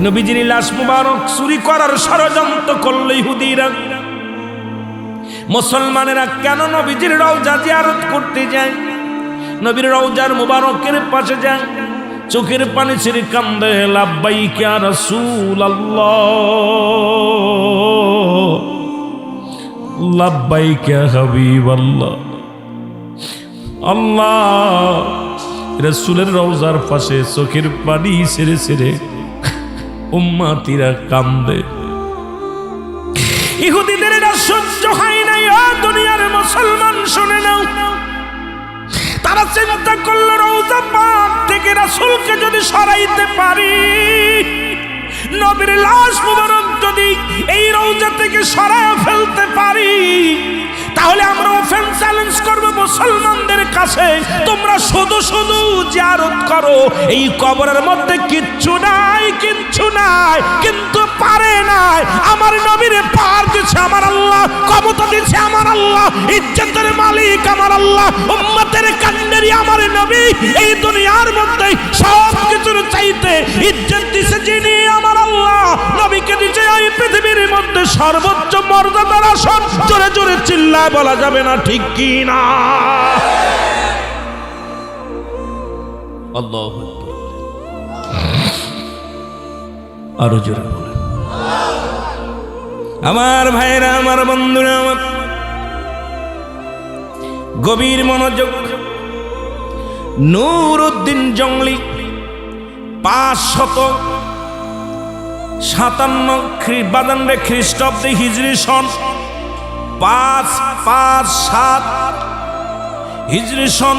নবীজির লাশ মুবারক চুরি করার ষড়যন্ত্র করল ইহুদিরা। মুসলমানেরা কেন নবীজির রওজা জিয়ারত করতে যায়? নবীর রওজার মুবারকের পাশে যায়, চোখের পানি ছেড়ে কান্দে, লাব্বাইক ইয়া রাসূলুল্লাহ, লাব্বাইক ইয়া হাবিবাল্লাহ। আল্লাহ, রাসূলের রওজার পাশে চোখের পানি ছেড়ে ছেড়ে উম্মতিরা কান্দে। ইহুদিদের এটা সহ্য হয় নাই। ও দুনিয়ার মুসলমান শুনে নাও, তারা চিন্তা করলো রওজা পাক থেকে রাসূলকে যদি সরাইতে পারি, নবীর লাশ মুবারক যদি এই রওজা থেকে সরায় ফেলতে পারি, তাহলে আমরা ওপেন চ্যালেঞ্জ করব মুসলমানদের কাছে, তোমরা শুধু শুধু জিয়ারত করো, এই কবরের মধ্যে কিচ্ছু নাই, কিচ্ছু নাই। কিন্তু পারে নাই। আমার নবীরে পার দিচ্ছে আমার আল্লাহ, ক্ষমতা দিচ্ছে আমার আল্লাহ, ইজ্জতের মালিক আমার আল্লাহ, উম্মতের কান্ডারি আমার নবী। এই দুনিয়ার মধ্যে সব কিছুর চাইতে ইজ্জত দিচ্ছে যিনি, আমার আল্লাহ। নবীকে দিচ্ছে এই পৃথিবীর মধ্যে সর্বোচ্চ মর্যাদার আসন। জোরে জোরে চিল্লায় বলা যাবে না, ঠিক কি না? আল্লাহু আকবার। আরো জোরে বলেন। আমার ভাইরা, আমার বন্ধুরা, আমার গভীর মনোযোগ। নুরউদ্দিন জংলি 557 খ্রিস্টাব্দে হিজরি সন 557 হিজরি সন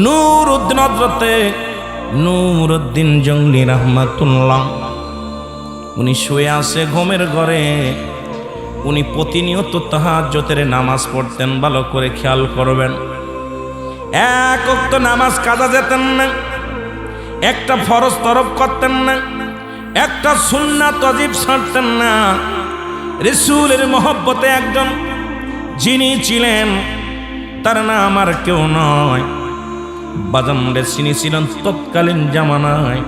নুরউদ্দিন হযরতে নুরউদ্দিন জংলি রাহমাতুল্লাহ, উনি শুয়ে আছে ঘুমের ঘরে। উনি প্রতিনিয়ত তাহাজ্জুদের নামাজ পড়তেন। ভালো করে খেয়াল করবেন, এক ওয়াক্ত নামাজ কাজা যেতেন না, একটা ফরজ তরফ করতেন না, একটা সুন্নাত ওয়াজিব ছাড়তেন না। রাসূলের মহব্বতে একজন যিনি ছিলেন, তার নাম আর কেউ নয়, বাজান তিনি ছিলেন তৎকালীন জামানায়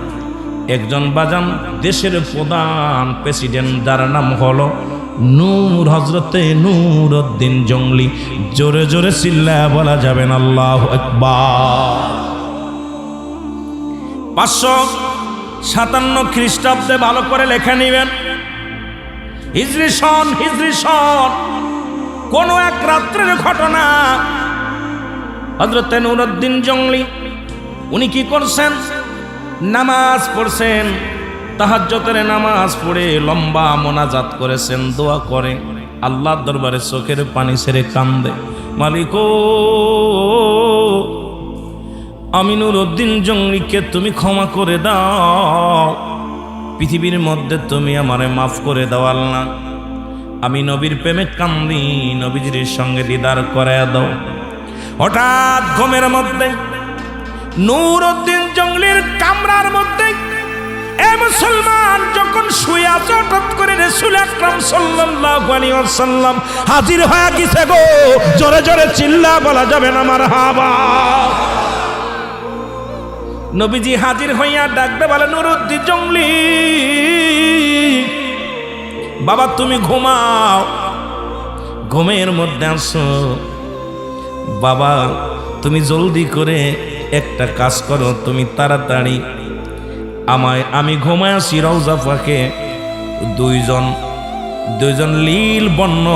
একজন বাজান দেশের প্রধান প্রেসিডেন্ট, যার নাম হলো হযরতে নুরউদ্দিন জংলি। জোরে জোরে চিল্লায়া বলা যাবেন আল্লাহু আকবার। 557 খ্রিস্টাব্দে ভালো করে লেখা নিবেন, হিজরি সন কোন এক রাত্রের ঘটনা। হযরতে নুরউদ্দিন জংলি উনি কি করছেন? নামাজ পড়ছেন, তাহাজ্জুদের নামাজ পড়ে লম্বা মোনাজাত করেছেন, দোয়া করে আল্লাহর দরবারে চোখের পানি ছেড়ে কান্দে, মালিক ও, আমি নুরউদ্দিন জংলিকে তুমি ক্ষমা করে দাও, পৃথিবীর মধ্যে তুমি আমারে মাফ করে দাও আল্লাহ। আমি নবীর প্রেমে কান্দি, নবীজির সঙ্গে দিদার করায় দাও। হঠাৎ ঘুমের মধ্যে নুরউদ্দিন জংলির কামরার মধ্যে এ মুসলমান যখন শুয়ে আছে, হঠাৎ করে রাসূল আকরাম সাল্লাল্লাহু আলাইহি ওয়াসাল্লাম হাজির হয়ে গেছে গো। জোরে জোরে চিল্লা বলা যাবে না মারহাবা। নবীজি হাজির হইয়া ডাকতে বলে, নুরউদ্দিন জংলি বাবা তুমি ঘুমাও, ঘুমের মধ্যে আসো বাবা, তুমি জলদি করে একটা কাজ করো, তুমি তাড়াতাড়ি আমি ঘুমায় আছি রওজা পাকে দুইজন লীল বর্ণ,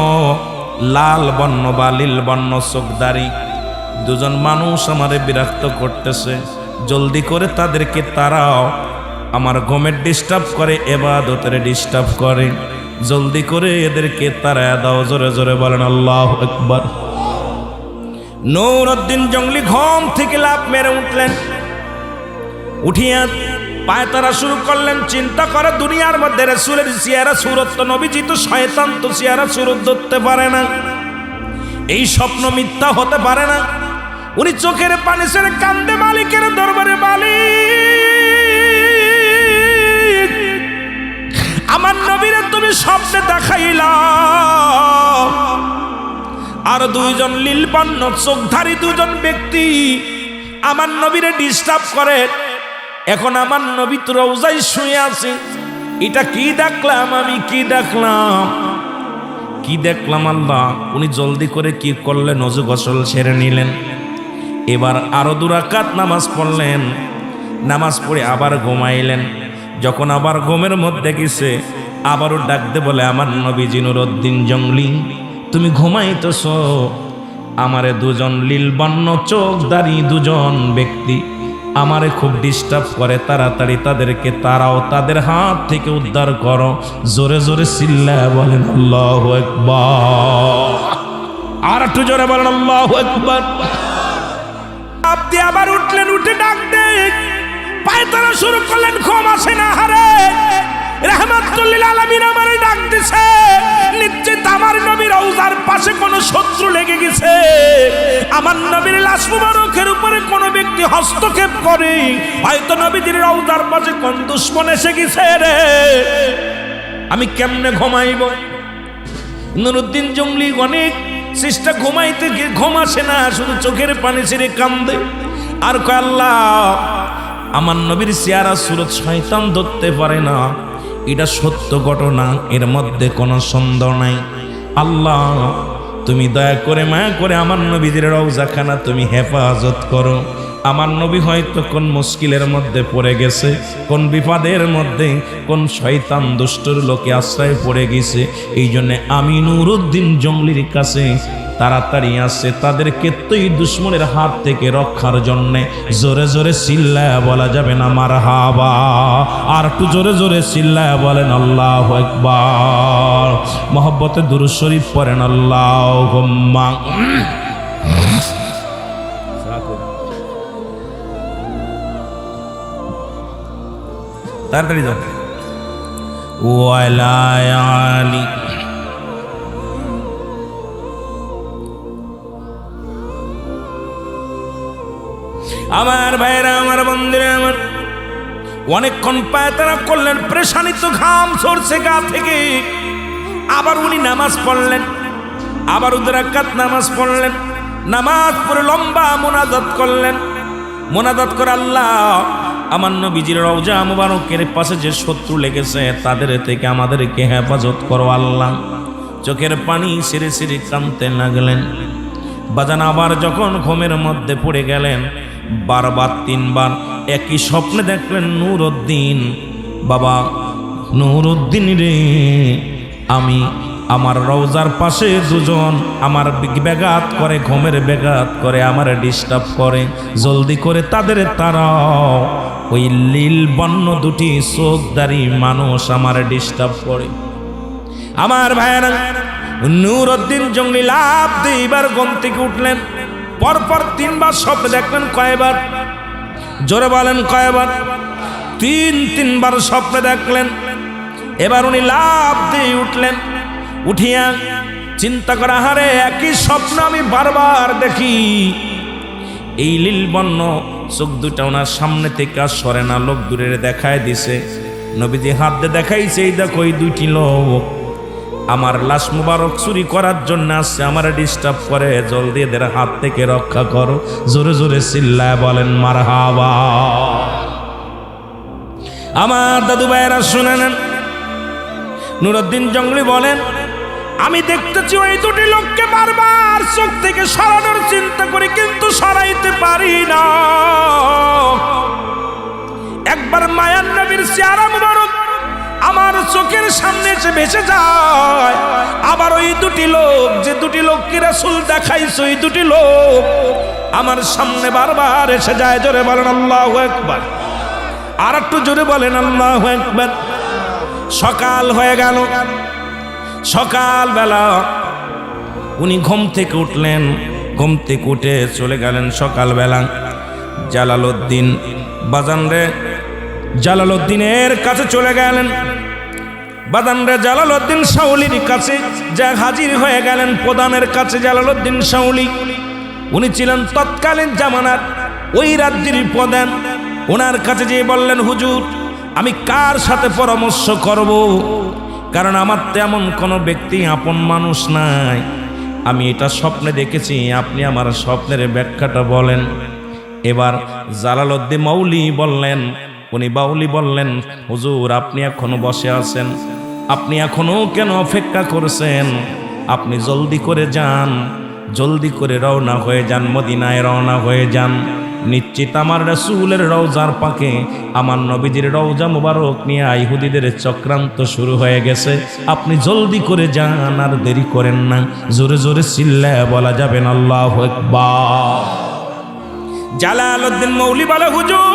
লাল বর্ণ বা লীল বর্ণ চোখদারি দুজন মানুষ আমারে বিরক্ত করতেছে, জলদি করে তাদেরকে তাড়াও, আমার ঘুমের ডিস্টার্ব করে, ইবাদতের ডিস্টার্ব করে, জলদি করে এদেরকে তাড়ায় দাও। জোরে জোরে বলেন আল্লাহু আকবার। নুরউদ্দিন জংলি ঘুম থেকে লাফ মেরে উঠলেন, উঠিয়া পায়তারা শুরু করলেন। চিন্তা করে দুনিয়ার মধ্যে রাসূলের চেহারা সুরত, নবীজি তো শয়তান, তো চেহারা সুরত ধরতে পারে না, এই স্বপ্ন মিথ্যা হতে পারে না। উনি চোখের পানি ছেড়ে কান্দে, মালিকের দরবারে, মালিক আমার নবীরে তুমি স্বপ্নে দেখাইলা, আর দুইজন লীলবর্ণ চোখধারী দুজন ব্যক্তি আমার নবীরে ডিস্টার্ব করে, এখন আমার নবী তো রওজায় শুয়ে আছে। এটা কি দেখলাম আমি, কি দেখলাম, কি দেখলাম আল্লাহ। উনি জলদি করে কি করলেন, ওযু গোসল সেরে নিলেন। এবার আরো 2 রাকাত নামাজ পড়লেন। নামাজ পড়ে আবার ঘুমাইলেন। যখন আবার ঘুমের মধ্যে গেছে, আবারও ডাকতে বলে আমার নবীজি নুরউদ্দিন জংলি, তুমি ঘুমাইতেছ। আমারে 2জন লীলবর্ণ চোখধারী 2জন ব্যক্তি আমারে খুব ডিস্টার্ব করে, তাড়াতাড়ি তাদেরকে তারাও, তাদের হাত থেকে উদ্ধার করো। জোরে জোরে চিল্লায় বলেন আল্লাহু আকবার। আর একটু জোরে বলেন আল্লাহু আকবার। আপনি আবার উঠলেন, উঠে ডাক দেন, পায়তারা শুরু করলেন। ঘুম আসে না হারে, রাহমাতুল লিল আলামিন আমারে ডাক দিছে। নিশ্চিত আমার নবীর রওজার পাশে কোন শত্রু লেগে গেছে। আমার নবীর লাশ মুবারকের উপরে কোন ব্যক্তি হস্তক্ষেপ করে, হয়তো নবীর রওজার পাশে কোন দুশমন এসে গেছে রে। আমি কেমনে ঘুমাইব? নুরউদ্দিন জংলি অনেক চেষ্টা, ঘুমাইতে গিয়ে ঘুম আসে না, শুধু চোখের পানি ছেড়ে কান্দে। আর কয় আল্লাহ, আমার নবীর চেহারা সুরত শয়তান ধরতে পারে না, এটা সত্য ঘটনা, এর মধ্যে কোনো সন্দেহ নাই। আল্লাহ তুমি দয়া করে মায়া করে আমার নবীদের রওজাখানা তুমি হেফাজত করো। আমার নবী হয়তো কোন মুশকিলের মধ্যে পড়ে গেছে, কোন বিপদের মধ্যে, কোন শয়তান দুষ্টর লোকে আশ্রয় পড়ে গেছে। এই জন্য আমি নুরউদ্দিন জংলির কাছে তাড়াতাড়ি আসছে তাদেরকে তুই দুশ্মনের হাত থেকে রক্ষার জন্য। জোরে জোরে চিল্লায়া বলা যাবে না মারহাবা? আর একটু জোরে জোরে চিল্লায়া বলেন আল্লাহু আকবার। মহব্বতে দুরূদ শরীফ পড়েন আল্লাহুম্মা। তাড়াতাড়ি যাও। ওয়ালা আলি আমার ভাইরা, আমার বন্ধুরা, আমার অনেকক্ষণ পায়তারা করলেন, প্রেশানিত ঘাম ঝরছে গা থেকে। আবার উনি নামাজ পড়লেন, আবার 2 রাকাত নামাজ পড়লেন। নামাজ পড়ে লম্বা মোনাজাত করলেন। মোনাজাত করে আল্লাহ আমার নবীজির রওজা মুবারকের পাশে যে শত্রু লেগেছে তাদের থেকে আমাদেরকে হেফাজত করো আল্লাহ। চোখের পানি ছেড়ে ছেড়ে কাঁদতে লাগলেন। বাজান আবার যখন ঘুমের মধ্যে পড়ে গেলেন, বারবার 3 বার একই স্বপ্নে দেখলেন, নুরউদ্দিন বাবা, নুরউদ্দিন রে, আমি আমার রওজার পাশে 2জন আমার ব্যাঘাত করে, ঘুমের ব্যাঘাত করে, আমার ডিস্টার্ব করে, জলদি করে তাদের তারাও। ওই লীল বর্ণ 2টি চোখধারী মানুষ আমার ডিস্টার্ব করে। আমার ভাইয়েরা, নুরউদ্দিন জংলি লাফ দিয়ে এবার ঘুম থেকে উঠলেন। পরপর 3 বার স্বপ্ন দেখলেন। কয়বার? জোরে বলেন কয়বার? 3 বার স্বপ্ন দেখলেন। এবার উনি লাফ দিয়ে উঠলেন। উঠিয়া চিন্তা করা, হারে একই স্বপ্ন আমি বারবার দেখি। এই লীলবর্ণ চোখ 2টা ওনার সামনে থেকে আর সরে না, লোক দূরে দেখায় দিছে। নবীজি হাত দিয়ে দেখাইছে, এই দেখো এই 2টি লোক আমার লাশ মুবারক চুরি করার জন্য আসছে, আমার ডিস্টার্ব করে, জলদি এদের হাত থেকে রক্ষা করো। জোরে জোরে চিল্লায় বলেন মারহাবা। আমার দাদু ভাইয়েরা শুনে নেন, নুরউদ্দিন জংলি বলেন, আমি দেখতেছি ওই 2টি লোককে বারবার চোখ থেকে সরানোর চিন্তা করি, কিন্তু সরাইতে পারি না। একবার মায়ার নবীর চেহারা মুবারক আমার চোখের সামনে এসে ভেসে যায়। আবার ওই 2টি লোক, যে 2টি লোককে রাসূল দেখাইছে, ওই 2টি লোক আমার সামনে বারবার এসে যায়। জোরে বলেন আল্লাহু আকবার। আর একটু জোরে বলেন আল্লাহু আকবার। সকাল হয়ে গেল। সকালবেলা উনি ঘুম থেকে উঠলেন। ঘুম থেকে উঠে চলে গেলেন সকালবেলা জালালউদ্দিন বাজানরে, জালালউদ্দিনের কাছে চলে গেলেন। বাজানরে জালালউদ্দিন শাওলির কাছে যা হাজির হয়ে গেলেন, প্রধানের কাছে। জালালউদ্দিন শাওলি উনি ছিলেন তৎকালীন জামানার ওই রাজ্যের প্রধান। ওনার কাছে যেয়ে বললেন, হুজুর, আমি কার সাথে পরামর্শ করব? কারণ আমার তেমন কোনো ব্যক্তি আপন মানুষ নাই। আমি এটা স্বপ্নে দেখেছি, আপনি আমার স্বপ্নের ব্যাখ্যাটা বলেন। এবার জালালউদ্দিন মাওলি বললেন, উনি বাউলি বললেন, হুজুর আপনি এখনো বসে আছেন, আপনি এখনো কেন অপেক্ষা করছেন? আপনি জলদি করে যান, জলদি করে রওনা হয়ে যান, মদিনায় রওনা হয়ে যান। নিশ্চিত আমার রাসূলের রওজার পাকে, আমার নবীজির রওজা মুবারক নিয়ে ইহুদিদের চক্রান্ত শুরু হয়ে গেছে। আপনি জলদি করে যান, আর দেরি করেন না। জোরে জোরে চিল্লায়া বলা যাবেন আল্লাহু আকবার। জালালউদ্দিন মৌলী বলে, হুজুর,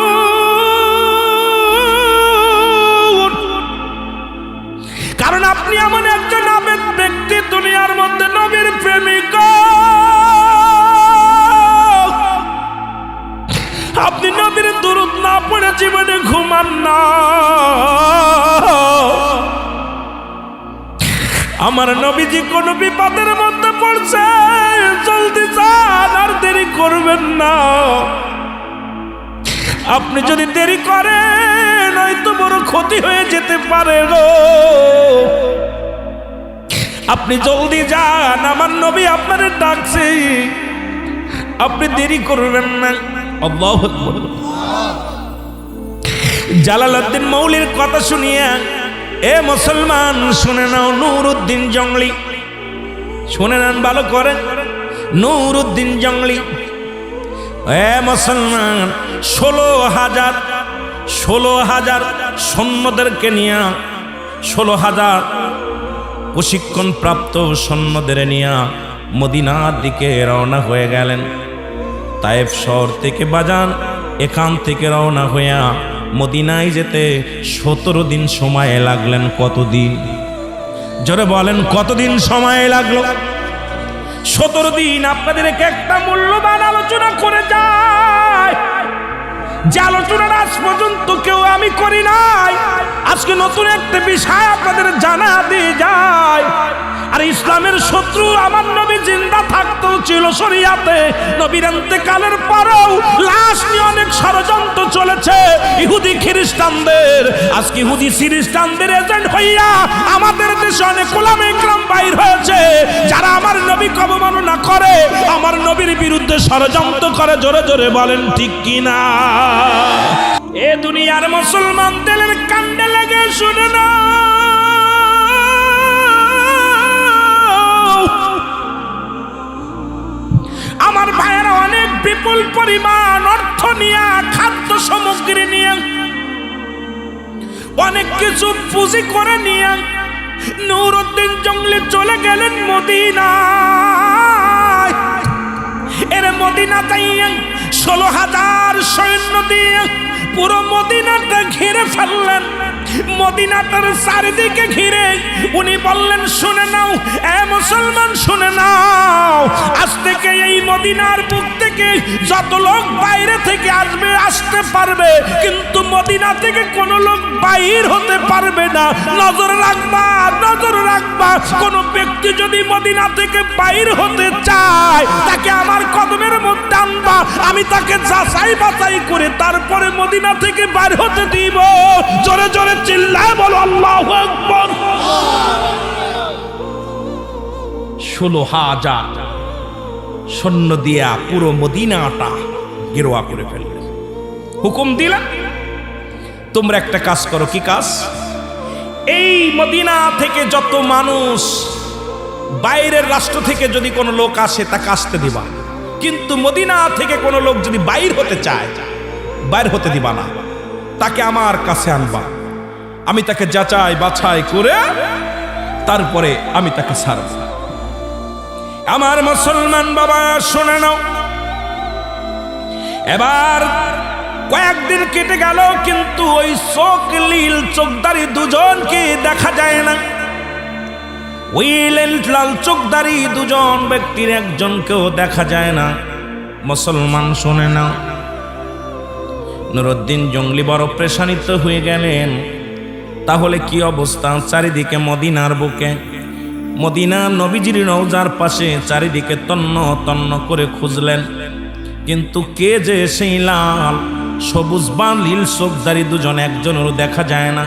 কারণ আপনি এমন একজন আবেদ ব্যক্তি, দুনিয়ার মধ্যে নবীর প্রেমিক, আপনি নবীর দুরূদ না পড়ে জীবনে ঘুমান না। আমার নবীজি কোন বিপদের মধ্যে পড়ছে, জলদি যান, আর দেরি করবেন না। আপনি যদি দেরি করেন হয়তো বড় ক্ষতি হয়ে যেতে পারে গো। আপনি জলদি যান, আমার নবী আপনারে ডাকছে, আপনি দেরি করবেন না। আল্লাহু আকবার। জালালউদ্দিন মৌলীর কথা শুনিয়া এ মুসলমান শুনে নাও, নুরউদ্দিন জংলি শুনে নেন ভালো করে। নুরউদ্দিন জংলি এ মুসলমান 16,000 সৈন্যদেরকে নিয়ে, 16,000 প্রশিক্ষণ প্রাপ্ত সৈন্যদের নিয়ে মদিনার দিকে রওনা হয়ে গেলেন। তায়েফ শহর থেকে বাজান এখান থেকে রওনা হইয়া মদিনায় যেতে 17 দিন সময় লাগলেন। কতদিন? জোরে বলেন, কতদিন সময় লাগলো? 17 দিন। আপনাদের একটা মূল্যবান আলোচনা করে যায়, যে আলোচনাটা আজ পর্যন্ত কেউ আমি করি নাই। আজকে নতুন একটা বিষয় আপনাদের জানা দিয়ে যায়। আর ইসলামের শত্রু আমার নবী জিন্দা থাকতেও ছিল শরিয়াতে, নবীর ইন্তেকালের পরেও লাশ নিয়ে অনেক ষড়যন্ত্র চলেছে ইহুদি খ্রিস্টানদের। আজকে ইহুদি খ্রিস্টানদের এজেন্ট হইয়া আমাদের দেশে অনেক উলামা ইকরাম বাইর হয়েছে, যারা আমার নবীকে অবমাননা করে, আমার নবীর বিরুদ্ধে ষড়যন্ত্র করে। জোরে জোরে বলেন ঠিক কিনা? এ দুনিয়ার মুসলমান দিলের কান্দে লেগে শুনে না, আমার ভাইয়েরা অনেক বিপুল পরিমাণ অর্থ নিয়ে, খাদ্য সামগ্রী নিয়ে, অনেক কিছু পুঁজি করে নিয়ে নুরউদ্দিন জংলি চলে গেলেন মদিনায়। এর মদিনা যাইয়া 16,000 সৈন্য দিয়ে পুরো মদিনাটা ঘিরে ফেললেন। মদিনাটার চারিদিকে ঘিরে উনি বললেন, শুনে নাও এ মুসলমান, শুনে নাও, আজ থেকে এই মদিনার বুক থেকে যত লোক বাইরে থেকে আসবে আসতে পারবে, কিন্তু মদিনা থেকে কোনো লোক বাইর হতে পারবে না। নজর রাখবা, নজর রাখবা। কোন ব্যক্তি যদি মদিনা থেকে বাইর হতে চায়, তাকে আমার কদমের মধ্যে আনবা, আমি তাকে যাচাই বাছাই করে তারপরে মদিনা থেকে বাইর হতে দিব। জোরে জোরে চিল্লায় বলো আল্লাহু আকবার। 16,000 সৈন্য দিয়া পুরো মদিনাটা গেরুয়া করে ফেললেন। হুকুম দিলেন, তোমরা একটা কাজ করো। কি কাজ? এই মদিনা থেকে যত মানুষ, বাইরের রাষ্ট্র থেকে যদি কোনো লোক আসে তাকে আসতে দিবা, কিন্তু মদিনা থেকে কোনো লোক যদি বাইর হতে চায়, বাইর হতে দিবা না। তাকে আমার কাছে আনবা, আমি তাকে যাচাই বাছাই করে তারপরে আমি তাকে ছাড়ব। আমার মুসলমান বাবা শুনে নাও, এবার কয়েকদিন কেটে গেল, কিন্তু ওই চোখলীল চোখদারি দুজনকে দেখা যায় না। ওই লাল চোখদারি দুজন ব্যক্তির একজনকেও দেখা যায় না। মুসলমান শুনে নাও, নুরউদ্দিন জংলি বড় পেরেশানিত হয়ে গেলেন। তাহলে কি অবস্থা? চারিদিকে মদিনার বুকে, মদিনা নবীজির রওজার পাশে চারিদিকে তন্ন তন্ন করে খুঁজলেন, কিন্তু কে যে সেই লাল সবুজ বা নীল চোখদারি দুজন একজনেরও দেখা যায় না।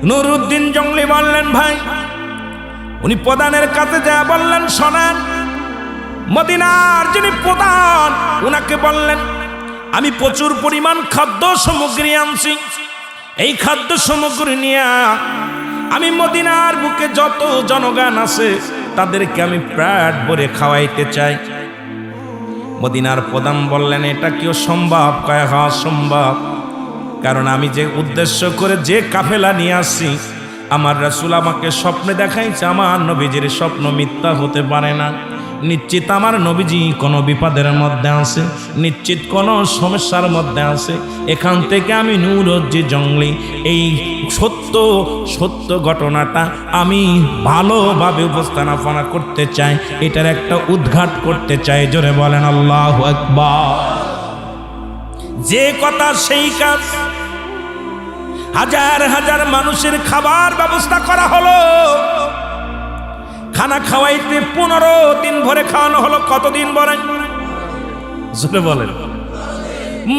নুরউদ্দিন জংলি বললেন, ভাই, উনি প্রধানের কাছে যা বললেন, শোনেন, মদিনার যিনি প্রধান উনাকে বললেন, আমি প্রচুর পরিমাণ খাদ্য সামগ্রী আনছি। এই খাদ্য সামগ্রী নিয়ে আমি মদিনার বুকে যত জনগণ আছে তাদেরকে আমি পেট ভরে খাওয়াইতে চাই। মদিনার প্রধান বললেন, এটা কি সম্ভব? কয় হ্যাঁ সম্ভব, কারণ আমি যে উদ্দেশ্য করে যে কাফেলা নিয়ে আসছি, আমার রাসূল আমাকে স্বপ্নে দেখাইছে আমার নবীজির স্বপ্ন মিথ্যা হতে পারে না। নিশ্চিত আমার নবীজি কোনো বিপদের মধ্যে আছে, নিশ্চিত কোনো সমস্যার মধ্যে আছে। এখান থেকে আমি নুরুদ্দিন জংলি এই সত্য ঘটনাটা আমি ভালোভাবে উপস্থাপনা করতে চাই, এটার একটা উদ্ঘাট করতে চাই। জোরে বলেন আল্লাহু আকবার। যে কথা সেই কাজ। হাজার হাজার মানুষের খাবার ব্যবস্থা করা হলো। খানা খাওয়াইতে 15 দিন ভরে খাওয়ানো হলো। কতদিন ভরে? জোরে বলেন।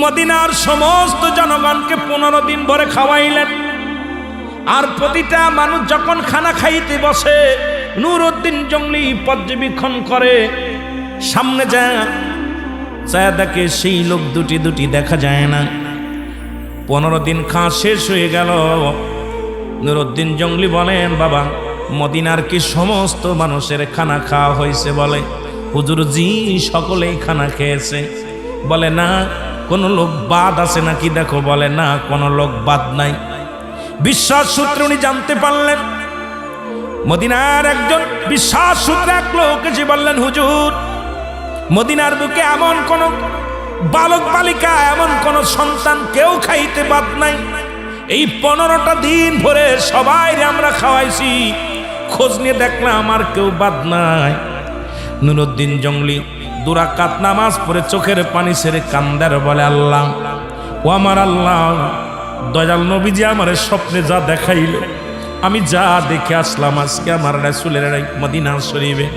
মদিনার সমস্ত জনগণকে 15 দিন ভরে খাওয়াইলেন। আর প্রতিটা মানুষ যখন খানা খাইতে বসে, নুরুদ্দিন জংলি পর্যবেক্ষণ করে, সামনে যায় দেখে সেই লোক দুটি দেখা যায় না। 15 দিন খাওয়া শেষ হয়ে গেল। নুরুদ্দিন জংলি বলেন, বাবা মদিনার কি সমস্ত মানুষের খানা খাওয়া হয়েছে? বলে, হুজুর জি সকলেই খানা খেয়েছে। বলে, না কোনো লোক বাদ আছে নাকি দেখো। বলে, না কোনো লোক বাদ নাই। বিশ্বাস সূত্রে উনি জানতে পারলেন। মদিনার একজন বিশ্বাস সূত্রে এক লোক এসে বললেন, হুজুর মদিনার বুকে এমন কোন বালক বালিকা, এমন কোন সন্তান কেউ খাইতে বাদ নাই। এই 15টা দিন ভরে সবাই আমরা খাওয়াইছি, খোঁজ নিয়ে দেখলাম আর কেউ বাদ নাই। নুরুদ্দিন জংলি 2 রাকাত নামাজ পড়ে চোখের পানি ছেড়ে কান্দার বলে, আল্লাহ ও আমার আল্লাহ, দয়াল নবীজি আমার স্বপ্নে যা দেখাইল, আমি যা দেখে আসলাম আজকে আমার রাসূলের মদিনা শরীফে,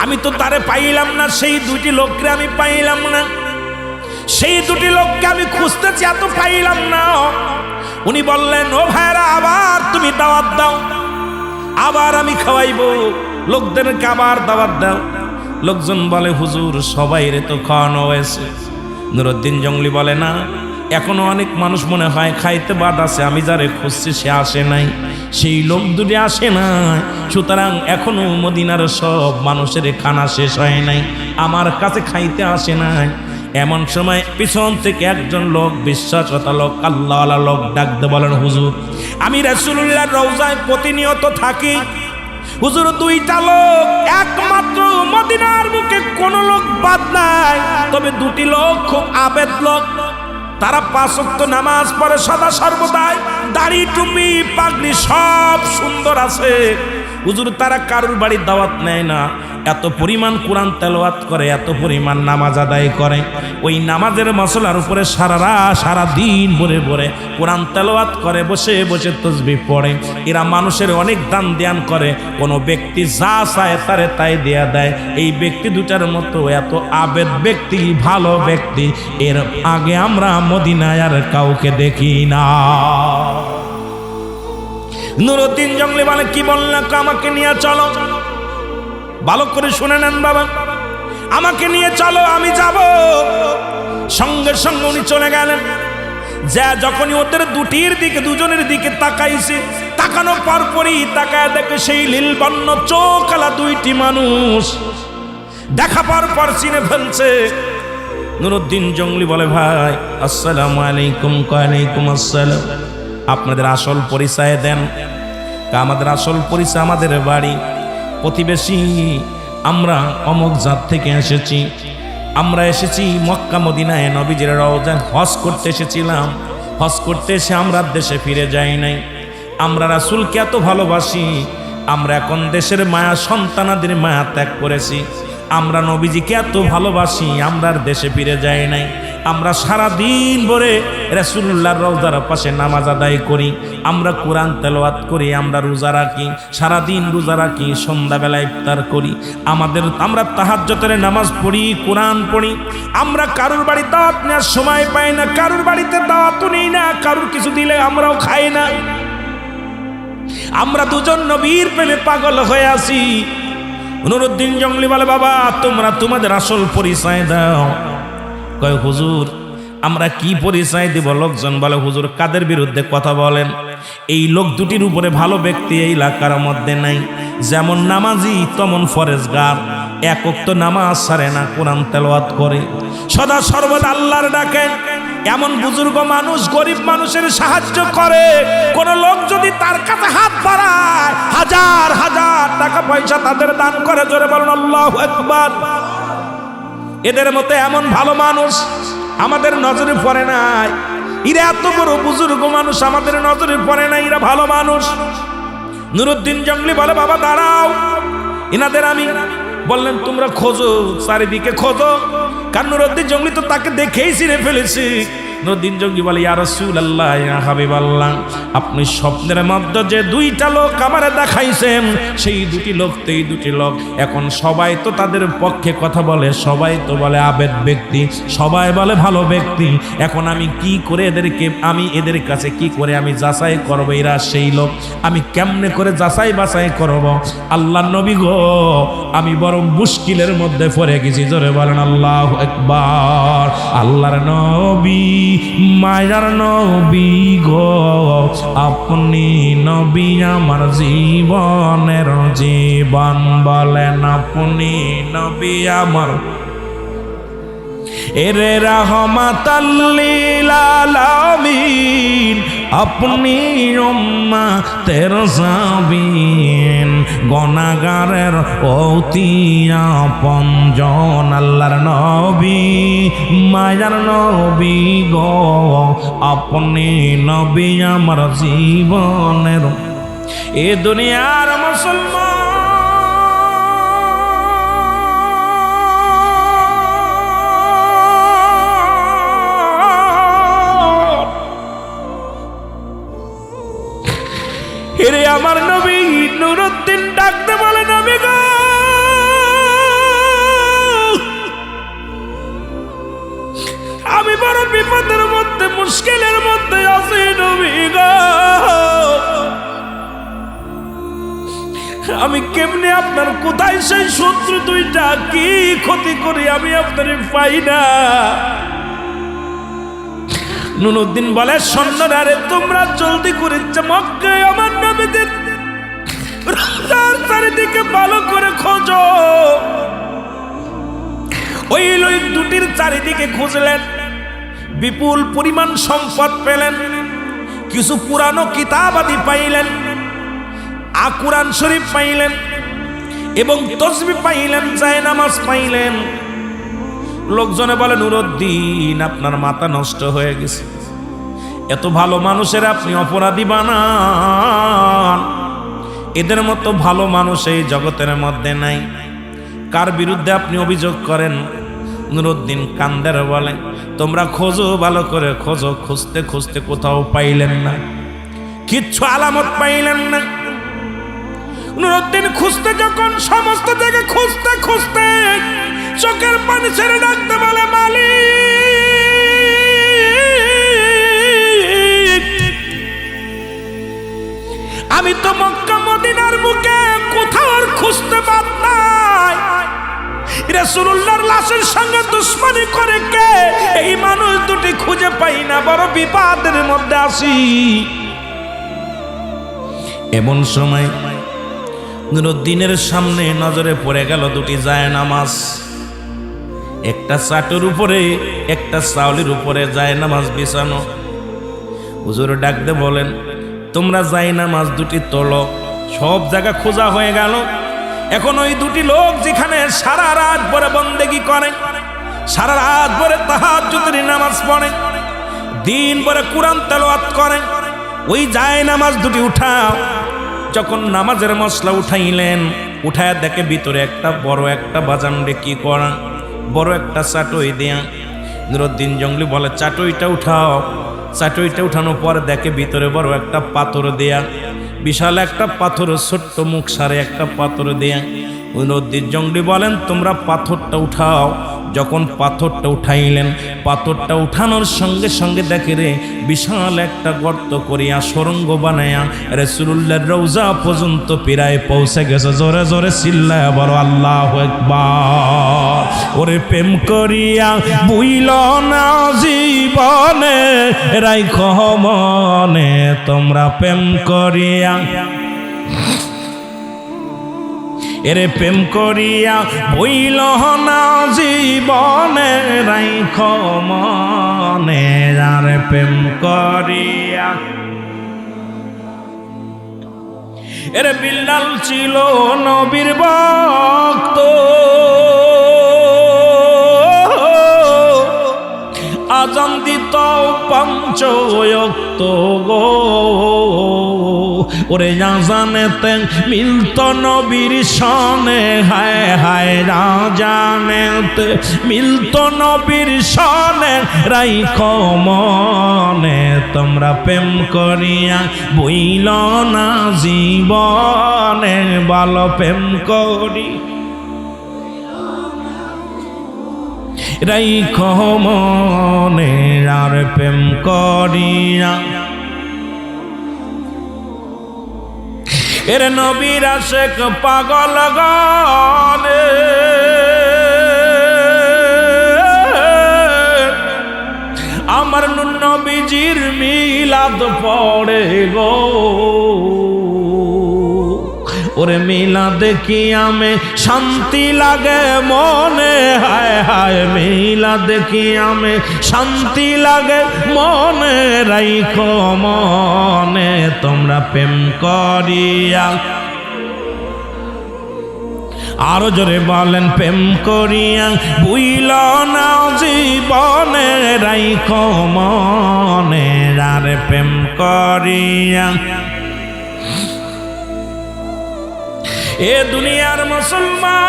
আমি তো তারে পাইলাম না। সেই 2টি লোককে আমি পাইলাম না। সেই 2টি লোককে আমি খুঁজতেছি, এত পাইলাম না। উনি বললেন, ও ভাইরা আবার তুমি দাওয়াত দাও, আবার আমি খাওয়াইব। লোকদেরকে আবার দাওয়াত দাও। লোকজন বলে, হুজুর সবাইরে তো খাওয়ানো হয়েছে। নুরুদ্দিন জংলি বলে, না এখনো অনেক মানুষ মনে হয় খাইতে বাদ আছে, আমি যারে খুঁজছি সে আসে নাই, সেই লোক 2টি আসে নাই। সুতরাং এখনো মদিনার সব মানুষের খানা শেষ হয় নাই, আমার কাছে খাইতে আসে নাই। এমন সময় পিছন থেকে একজন লোক, বিশ্বাসতা লোক, আল্লাহওয়ালা লোক ডাকতে বলেন, হুজুর আমি রাসূলুল্লাহর রওজায় প্রতিনিয়ত থাকি। হুজুর 2টা লোক, একমাত্র মদিনার বুকে কোনো লোক বাদ নাই, তবে 2টি লোক খুব আবেদ লোক। তারা 5 ওয়াক্ত নামাজ পড়ে সদা সর্বদাই, দাড়ি টুপি পাগড়ি সব সুন্দর আছে। হুজুর তারা কারুর বাড়ির দাওয়াত নেয় না, এত পরিমাণ কোরআন তেলাওয়াত করে, এত পরিমাণ নামাজ আদায় করে। ওই নামাজের মশলার উপরে সারা দিন ভরে ভরে কোরআন তেলাওয়াত করে, বসে বসে তাসবিহ পড়ে। এরা মানুষের অনেক দান ধ্যান করে, কোনো ব্যক্তি যা চায় তারে তাই দেয়া দেয়। এই ব্যক্তি 2টার মতো এত আবেদ ব্যক্তি, ভালো ব্যক্তি এর আগে আমরা মদিনায় আর কাউকে দেখি না। নুরুদ্দিন জংলি বলে, কি বললাম, আমাকে নিয়ে চলো। ভালো করে শুনে নেন বাবা, আমাকে নিয়ে চলো, আমি যাব। সঙ্গে সঙ্গে উনি চলে গেলেন। যা যখনই ওদের 2জনের দিকে তাকাইছে, তাকানোর পরপরই তাকায় দেখে সেই নীলবর্ণ চোখালা 2টি মানুষ। দেখা পর চিনে ফেলছে। নুরুদ্দিন জংলি বলে, ভাই আসসালামু আলাইকুম। ওয়ালাইকুম আসসালাম। আপনাদের আসল পরিচয় দেন। আমাদের আসল পরিচয়, আমাদের বাড়ি প্রতিবেশী, আমরা অমুক জাত থেকে এসেছি। আমরা এসেছি মক্কা মদিনায় নবীজির রওজায় হজ করতে এসেছিলাম। হজ করতে এসে আমরা দেশে ফিরে যাই নাই। আমরা রাসূলকে এত ভালোবাসি, আমরা এখন দেশের মায়া, সন্তানাদের মায়া ত্যাগ করেছি। আমরা নবীজিকে এত ভালোবাসি, আমরা আর দেশে ফিরে যাই নাই। আমরা সারা দিন ভরে রাসূলুল্লাহর রওজার পাশে নামাজ আদায় করি, আমরা কোরআন তেলাওয়াত করি, আমরা রোজা রাখি, সারা দিন রোজা রাখি, সন্ধ্যাবেলা ইফতার করি, আমরা তাহাজ্জুদের নামাজ পড়ি, কোরআন পড়ি। আমরা কারুর বাড়ি দাওয়াত নেওয়ার সময় পাই না, কারুর বাড়িতে দাওয়াতও নেই না, কারুর কিছু দিলে আমরাও খাই না। আমরা 2জন নবীর প্রেমে পাগল হয়ে আছি। নুরুদ্দিন জংলি বলে, বাবা তোমরা তোমাদের আসল পরিচয় দাও। কয় হুজুর আমরা কি পরিচয় দিব? লোকজন বলে হুজুর কাদের বিরুদ্ধে কথা বলেন? এই লোক দুটির উপরে ভালো ব্যক্তি এই এলাকার মধ্যে নাই। যেমন নামাজি তেমন ফরেজগার, এক ওয়াক্ত নামাজ ছাড়ে না, কোরআন তেলাওয়াত করে, সদা সর্বদা আল্লাহর ডাকে। এমন বুজুর্গ মানুষ গরিব মানুষের সাহায্য করে। কোন লোক যদি তার কাছে হাত বাড়ায় হাজার হাজার টাকা পয়সা তাদের দান করে। জোরে বলুন আল্লাহু আকবার। এদের মতো এমন ভালো মানুষ আমাদের নজরে পড়ে নাই। এরা এত বড় বুজুর্গ মানুষ আমাদের নজরে পড়ে নাই, এরা ভালো মানুষ। নুরুদ্দিন জঙ্গলি বলে বাবা দাঁড়াও, এনাদের আমি বললেন তোমরা খোঁজো, চারিদিকে খোঁজো, কারণ নুরুদ্দিন জঙ্গলি তো তাকে দেখেই চিনে ফেলেছি। নুরুদ্দিন জঙ্গলি বলে ইয়া রাসূলুল্লাহ, ইয়া হাবিবাল্লাহ, আপনি স্বপ্নের মধ্যে যে দুইটা লোক আমারে দেখাইছেন সেই দুটি লোক তো এই দুটি লোক এখন সবাই তো তাদের পক্ষে কথা বলে, সবাই তো বলে আবেদ ব্যক্তি, সবাই বলে ভালো ব্যক্তি। এখন আমি কি করে আমি এদের কাছে কি করে আমি যাচাই করবো এরা সেই লোক? আমি কেমনে করে যাচাই বাছাই করব? আল্লাহ নবী গো, আমি বড় মুশকিলের মধ্যে পড়ে গেছি। জোরে বলেন আল্লাহু আকবার। আল্লাহর নবী, মায়ার নবী গো, আপনি নবী আমার জীবনের জীবন। বলেন আপনি নবী আমার এরে রাহমাতাল লিল আলামিন, আপনি উম্মতের জাবিন, গুনাহগারের অতি আপনজন। আল্লাহর নবী, মায়ার নবী গো, আপনি নবী আমার জীবনের। এ দুনিয়ার মুসলমান এরে আমার নবী নুরুদ্দিন ডাকতে বলে নবী গো, আমি বড় বিপদের মধ্যে মুশকিলের মধ্যে আছি নবী গো, আমি কেমনে আপনার কোথায় সেই শত্রু দুইটা কি ক্ষতি করি আমি আপনার পাই না। নুরুদ্দিন বলে সৈন্যরা রে তোমরা জলদি করে মক্কায় আমার নবীদের চারিদিকে ভালো করে খোঁজো। ওই লোক দুটির চারিদিকে খুঁজলেন, বিপুল পরিমাণ সম্পদ পেলেন, কিছু পুরানো কিতাব আদি পাইলেন, কুরআন শরীফ পাইলেন এবং তসবিহ পাইলেন, জায়নামাজ পাইলেন। লোকজনে বলে নুরুদ্দিন আপনার মাথা নষ্ট হয়ে গেছে, এত ভালো মানুষের আপনি অপরাধী বানান। এদের মতো ভালো মানুষ এই জগতের মধ্যে নাই। কার বিরুদ্ধে আপনি অভিযোগ করেন? নুরুদ্দিন কান্দের বলে তোমরা খোঁজো, ভালো করে খোঁজো। খুঁজতে খুঁজতে কোথাও পাইলেন না, কিচ্ছু আলামত পাইলেন না। নুরুদ্দিন খুঁজতে যখন সমস্ত জায়গায় খুঁজতে খুঁজতে চোখের পানি ছেড়ে ডাকতে বলে মালিক, আমি তো মক্কা মদিনার বুকে কোথাও আর খুঁজতে পারতাম। রাসূলুল্লাহর লাশের সঙ্গে দুশমনি করে কে এই মানুষ দুটি খুঁজে পাই না, বড় বিপদের মধ্যে আছি। এমন সময় নুরুদ্দিনের সামনে নজরে পড়ে গেল দুটি জায়নামাজ, একটা চাটুর উপরে একটা চাউলের উপরে জায়নামাজ বিছানো। হুজুর ডাকতে বলেন তোমরা জায়নামাজ দুটি তোলো। সব জায়গা খোঁজা হয়ে গেল। এখন ওই দুটি লোক যেখানে সারা রাত ভরে বন্দেগী করে, সারা রাত ভরে তাহাজ্জুদের নামাজ পড়ে, দিন ভরে কুরআন তেলাওয়াত করে, ওই জায়নামাজ দুটি উঠাও। যখন নামাজের মশলা উঠাইলেন, উঠায় দেখে ভিতরে একটা বড় একটা বাজান কি করা, বড় একটা চাটুই দেয়া। নুরুদ্দিন জঙ্গলি বলে চাটুইটা উঠাও। চাটুইটা উঠানোর পর দেখে ভিতরে বড় একটা পাথর দেয়া, বিশাল একটা পাথর, ছোট্ট মুখ সারে একটা পাথর দেয়া। নুরুদ্দিন জঙ্গলি বলেন তোমরা পাথরটা উঠাও। যখন পাথরটা উঠাইলেন, পাথরটা উঠানোর সঙ্গে সঙ্গে দেখে রে বিশাল একটা গর্ত করিয়া সুড়ঙ্গ বানায়া রাসূলুল্লাহর রওজা পর্যন্ত প্রায় পৌঁছে গেছে। জোরে জোরে চিল্লায়া বলো আল্লাহু আকবার। ওরে প্রেম করিয়া বুইল না জীবনে রাইখো মনে তোমরা প্রেম করিয়া, এরে প্রেম করিয়া বইল না জীবনে রাইখো মনে, আর প্রেম করিয়া। এরে বিল্লাল ছিল নবীর ভক্ত, আজান দিত পঞ্চ ওয়াক্ত গো, ওরে আজানেতে মিলত নবীর সনে, হায় হায় রাজানেতে মিলত নবীর সনে রাইখো মনে তোমরা প্রেম করিয়া বইল না জীবনে, ভালো প্রেম করি রাইখো মনে, আর প্রেম করিয়া। এর নবীর আশেক পাগল গানে আমার নবীজির মিলাদ পড়ে গো, ওরে মিলাদে কি আমি শান্তি লাগে মনে, হায় হায় মিলাদে কি আমি শান্তি লাগে মনে রাইখো মনে তোমরা প্রেম করিয়া। আরো জোরে বলেন প্রেম করিয়া বুইল না জীবনে রাইখো মনে, আর প্রেম করিয়া। এ দুনিয়ার মুসলমান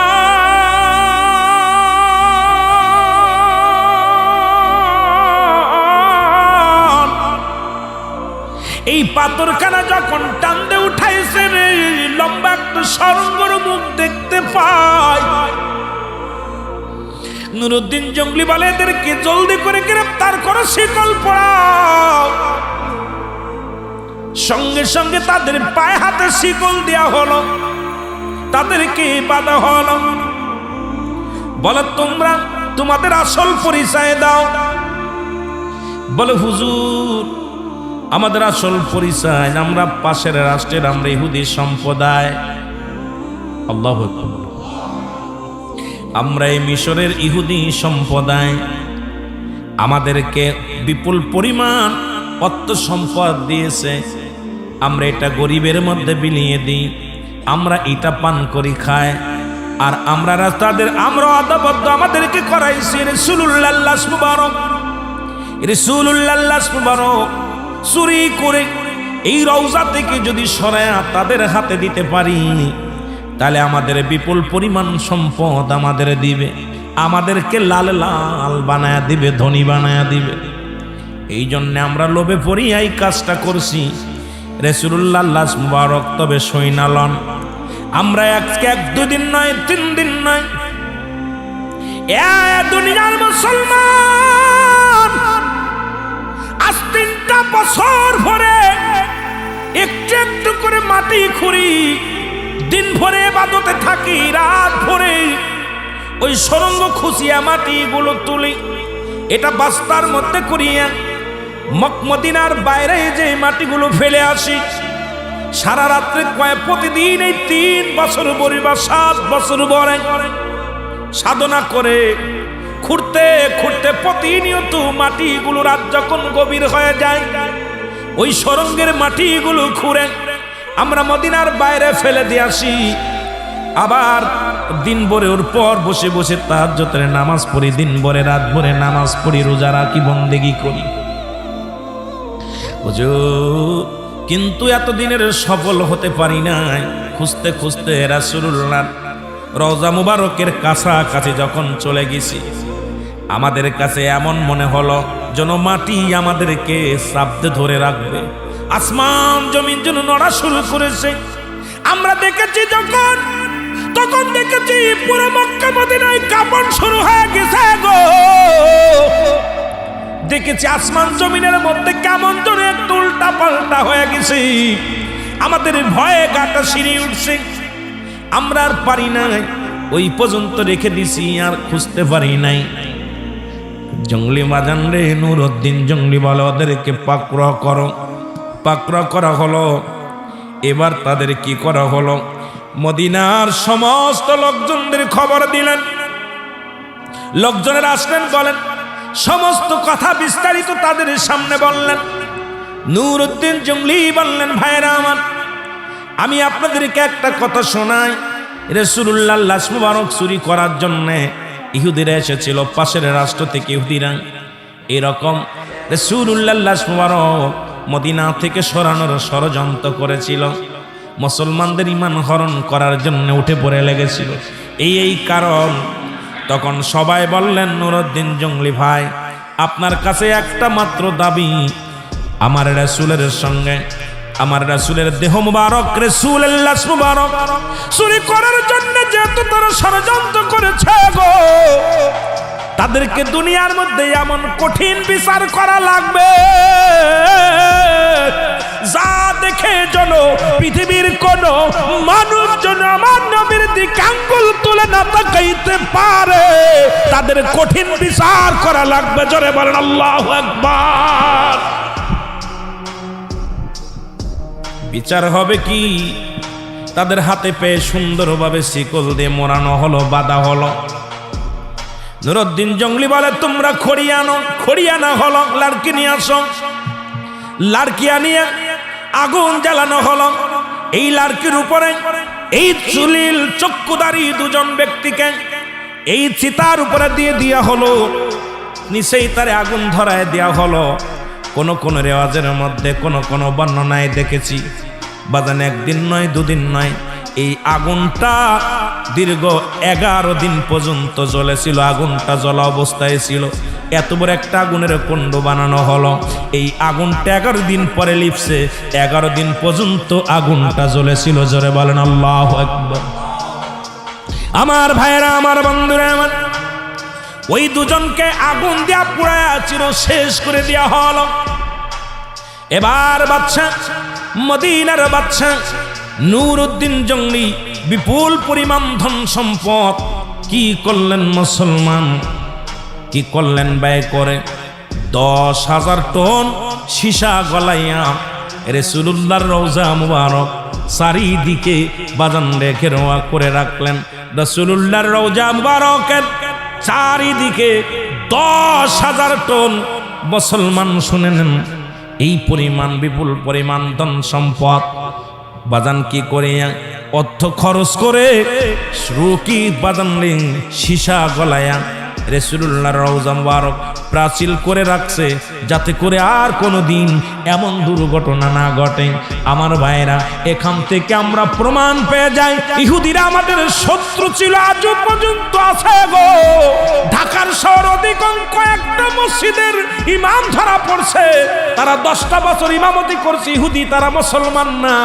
এই পাথরখানা যখন টান্দে উঠাইছে রে, লম্বা একটা সুড়ঙ্গের মুখ দেখতে পায়। নুরুদ্দিন জঙ্গলি বলে এদেরকে জলদি করে গ্রেফতার করো, শিকল পড়াও। সঙ্গে সঙ্গে তাদের পায়ে হাতে শিকল দেয়া হলো, তাদেরকে বাধা হলো। বলে তোমরা তোমাদের আসল পরিচয় দাও। বলে হুজুর আমাদের আসল পরিচয় আমরা পাশের রাষ্ট্রের, আমরা ইহুদি সম্প্রদায়। আল্লাহু আকবার। আমরা এই মিশরের ইহুদি সম্প্রদায়, আমাদেরকে বিপুল পরিমাণ অর্থ সম্পদ দিয়েছে, আমরা এটা গরিবের মধ্যে বিলিয়ে দিই, আমরা এটা পান করি খায়, আর আমরা তাদের আমরা আদাবদ্ধ আমাদেরকে করাইছি রাসূলুল্লাহ মুবারক, রাসূলুল্লাহ মুবারক চুরি করে এই রওজা থেকে যদি সরায়া তাদের হাতে দিতে পারি, তাহলে আমাদের বিপুল পরিমাণ সম্পদ আমাদের দিবে, আমাদেরকে লাল লাল বানায়া দিবে, ধনী বানায়া দিবে। এই জন্য আমরা লোভে পড়ি এই কাজটা করছি। রাসূলুল্লাহ মুবারক তবে সইনালন, আমরা এক দুদিন নয়, 3 দিন নয়, দুনিয়ার মুসলমান আজ 3টা বছর ভরে একটু একটু করে মাটি খুঁড়ি, দিন ভরে ইবাদতে থাকি, রাত ভরে ওই সুড়ঙ্গ খুঁচিয়া মাটিগুলো তুলি, এটা বস্তার মধ্যে করিয়া মদিনার বাইরে যে মাটিগুলো ফেলে আসি। সারা রাত্রে প্রতিদিন এই 3 বছর ভরে বা 7 বছর ভরে সাধনা করে খুঁড়তে খুঁড়তে প্রতিনিয়ত মাটিগুলো রাত যখন গভীর হয়ে যায় ওই সুড়ঙ্গের মাটিগুলো খুঁড়ে আমরা মদিনার বাইরে ফেলে দিয়ে আসি। আবার দিন ভরে ওর পর বসে বসে তাহাজ্জুদের নামাজ পড়ি, দিন ভরে রাত ভরে নামাজ পড়ি, রোজা রাখি, বন্দেগী করি। কিন্তু এতদিনের সফল হতে পারি নাই। খুঁজতে খুঁজতে রাসূলুল্লাহ রওজা মুবারকের কাছাকাছি যখন চলে গেছি, আমাদের কাছে এমন মনে হলো যেন মাটি আমাদেরকে চাপতে ধরে রাখবে, আসমান জমিন যেন নড়া শুরু করেছে। আমরা দেখেছি যখন তখন দেখেছি পুরো মক্কা মদিনায় কাঁপন শুরু হয়ে গেছে গো। দেখেছি আসমান জমিনের মধ্যে কেমন জোরে একটু উল্টা পাল্টা হয়ে গেছে। আমাদের ভয়ে গাটা সিঁড়ি উঠছে, আমরা আর পারি নাই, ওই পর্যন্ত রেখে দিছি, আর খুঁজতে পারি নাই। জঙ্গলি বাজান রে, নুরউদ্দিন জঙ্গলি বলে ওদেরকে পাকড়া করো। পাকড়া করা হলো। এবার তাদের কি করা হলো, মদিনার সমস্ত লোকজনদের খবর দিলেন। লোকজনের আসলেন, বলেন, সমস্ত কথা বিস্তারিত তাদের সামনে বললেন। নুরউদ্দিন জঙ্গলি বললেন, ভাইরা আমার, আমি আপনাদেরকে একটা কথা শোনাই। রাসূলুল্লাহর লাশ মুবারক চুরি করার জন্য ইহুদিরা এসেছিল, পাশের রাষ্ট্র থেকে ইহুদিরা। এরকম রাসূলুল্লাহর লাশ মুবারক মদিনা থেকে সরানোর ষড়যন্ত্র করেছিল, মুসলমানদের ঈমান হরণ করার জন্য উঠে পড়ে লেগেছিল। এই কারণ। তখন সবাই বললেন, নুরউদ্দিন জঙ্গলি ভাই, আপনার কাছে একটা মাত্র দাবি, আমার রাসূলের সঙ্গে, আমার রাসূলের দেহ মুবারক, রাসূলের লাশ মুবারক চুরি করার জন্য যেহেতু তারা ষড়যন্ত্র করেছে গো, তাদেরকে দুনিয়ার মধ্যে এমন কঠিন বিচার করা লাগবে যা দেখে যেন পৃথিবীর কোন মানুষ যেন আমার নবীর দিকে আঙ্গুল তুলে না তাকাইতে পারে। তাদের কঠিন বিচার করা লাগবে। জোরে বলেন আল্লাহু আকবার। বিচার হবে কি, তাদের হাতে পেয়ে সুন্দরভাবে শিকল দিয়ে মোড়ানো হলো, বাঁধা হলো। নুরউদ্দিন জঙ্গলি বলে, তোমরা খড়ি আনো। খড়ি আনা হলো, লাড়কি নিয়ে আসো। লাড়কি আনিয়ে আগুন জ্বালানো হলো। এই লাড়কির উপরে এই চুলিল চক্ষুদারি দুজন ব্যক্তিকে এই চিতার উপরে দিয়ে দেওয়া হলো, নিচেই তারে আগুন ধরায় দেওয়া হলো। কোন রেওয়াজের মধ্যে কোন বর্ণনায় দেখেছি, বাজান একদিন নয়, দুদিন নয়, এই আগুনটা দীর্ঘ 11 দিন পর্যন্ত জ্বলেছিল। আগুনটা জ্বলা অবস্থায় ছিল। এত বড় একটা আগুনের কুণ্ড বানানো হলো। এই আগুনটা 11 দিন পরে লিপসে, 11 দিন পর্যন্ত আগুনটা জ্বলেছিল। জোরে বলেন আল্লাহু আকবার। আমার ভাইরা, আমার বন্ধুরা, আমার ওই দুজনকে আগুন দিয়া পুড়ায়া চির শেষ করে দেওয়া হলো। এবার বাদশা, মদিনার বাদশা নুরউদ্দিন জঙ্গলি বিপুল পরিমাণ ধন সম্পদ কি করলেন, মুসলমান কি করলেন, ব্যয় করে 10,000 টন সীসা গলাইয়া রাসূলুল্লাহর রওজা মুবারক চারিদিকে বাজান রেখে রোয়া করে রাখলেন। রাসূলুল্লাহর রওজা মুবারকের চারিদিকে 10,000 টন। মুসলমান শুনে নেন, এই পরিমাণ বিপুল পরিমাণ ধন সম্পদ বাজান কি করে, অর্থ খরচ করে রুকি বাজান সীসা গলায়া রাসূলুল্লাহর রওজা মুবারক প্রাচীর করে রাখছে, যাতে করে আর কোনোদিন এমন দুর্ঘটনা না ঘটে। আমার ভাইরা, এখান থেকে আমরা প্রমাণ পেয়ে যাই, ইহুদিরা আমাদের শত্রু ছিল, আজও পর্যন্ত আছে গো। ঢাকার শহর অধিকাংশ একটা মসজিদের ইমাম ধরা পড়ছে, তারা 10টা বছর ইমামতি করছে ইহুদি, তারা মুসলমান না।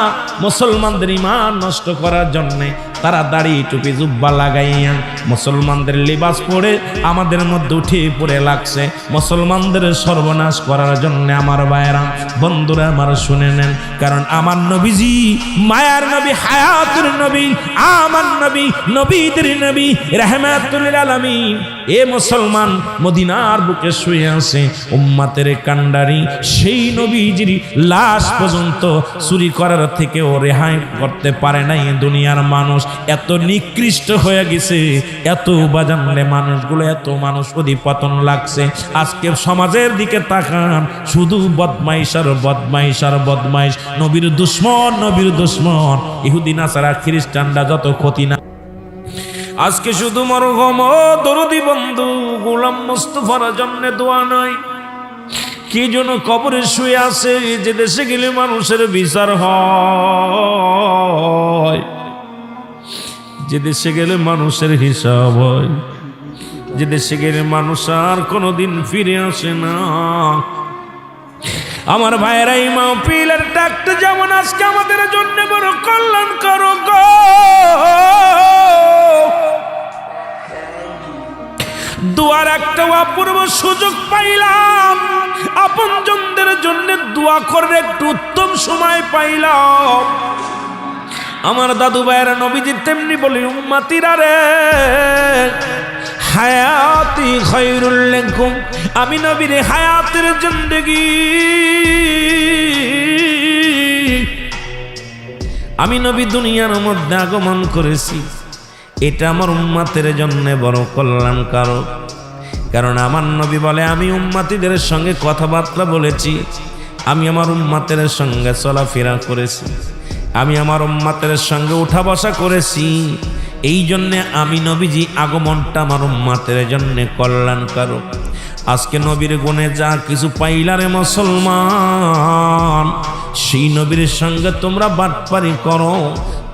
মুসলমানদের ঈমান নষ্ট করার জন্য তারা দাড়ি টুপি জুব্বা লাগাইয়া মুসলমানদের লিবাস পরে আমাদের মধ্যে উঠে পড়ে লাগছে, মুসলমানদের সর্বনাশ করার জন্য। আমার ভাইরা, বন্ধুরা আমার, শুনে নেন, কারণ আমার নবীজি মায়ার নবী, হায়াতুর নবী, আমার নবী, নবীদের নবী, রাহমাতুল লিল আলামিন। এ মুসলমান মদিনার বুকে শুয়ে আছে, উম্মতের কান্ডারি সেই নবীজির লাশ পর্যন্ত চুরি করার থেকেও রেহাই করতে পারে নাই দুনিয়ার মানুষ। এত নিকৃষ্ট হয়ে গেছে, এত বাজানলে মানুষগুলো, এত মানুষ অধিপতন লাগছে। আজকে সমাজের দিকে তাকান, শুধু বদমাইশ আর বদমাইশ আর বদমাইশ। নবীর দুশ্মন, নবীর দুশ্মন। ইহুদি নাসারা খ্রিস্টানরা যত ক্ষতি না। আজকে শুধু মরহুম দরদি বন্ধু গোলাম মুস্তাফার জন্য দোয়া নাই, কি জন্য কবরে শুয়ে আছে। যে দেশে গেলে মানুষের বিচার হয়, যে দেশে গেলে মানুষের হিসাব হয়, যে দেশে গেলে মানুষ আর কোনোদিন ফিরে আসে না। আমার ভাইয়েরা, এই মাহফিলের ডাকতে যেমন আজকে আমাদের জন্য বড় কল্যাণ করো গো। অপূর্ব সুযোগ পাইলাম, আপনজনদের জন্য দোয়া করার একটু উত্তম সময় পাইলাম। আমার দাদু ভাইয়েরা নবীজি তেমনি বলি, উম্মতিরা রে, হায়াতি খায়রুল লাকুম, আমি নবীর হায়াতের জিন্দেগি, আমি নবী দুনিয়ার মধ্যে আগমন করেছি, এটা আমার উম্মতের জন্য বড় কল্যাণকারক। কারণ আমার নবী বলে, আমি উম্মতিদের সঙ্গে কথাবার্তা বলেছি, আমি আমার উম্মতের সঙ্গে চলাফেরা করেছি, আমি আমার উম্মতের সঙ্গে উঠা বসা করেছি, এই জন্যে আমি নবীজি আগমনটা আমার উম্মতের জন্য কল্যাণকারক। আজকে নবীর গুণে যা কিছু পাইলারে মুসলমান, সেই নবীর সঙ্গে তোমরা বাটপারি করো।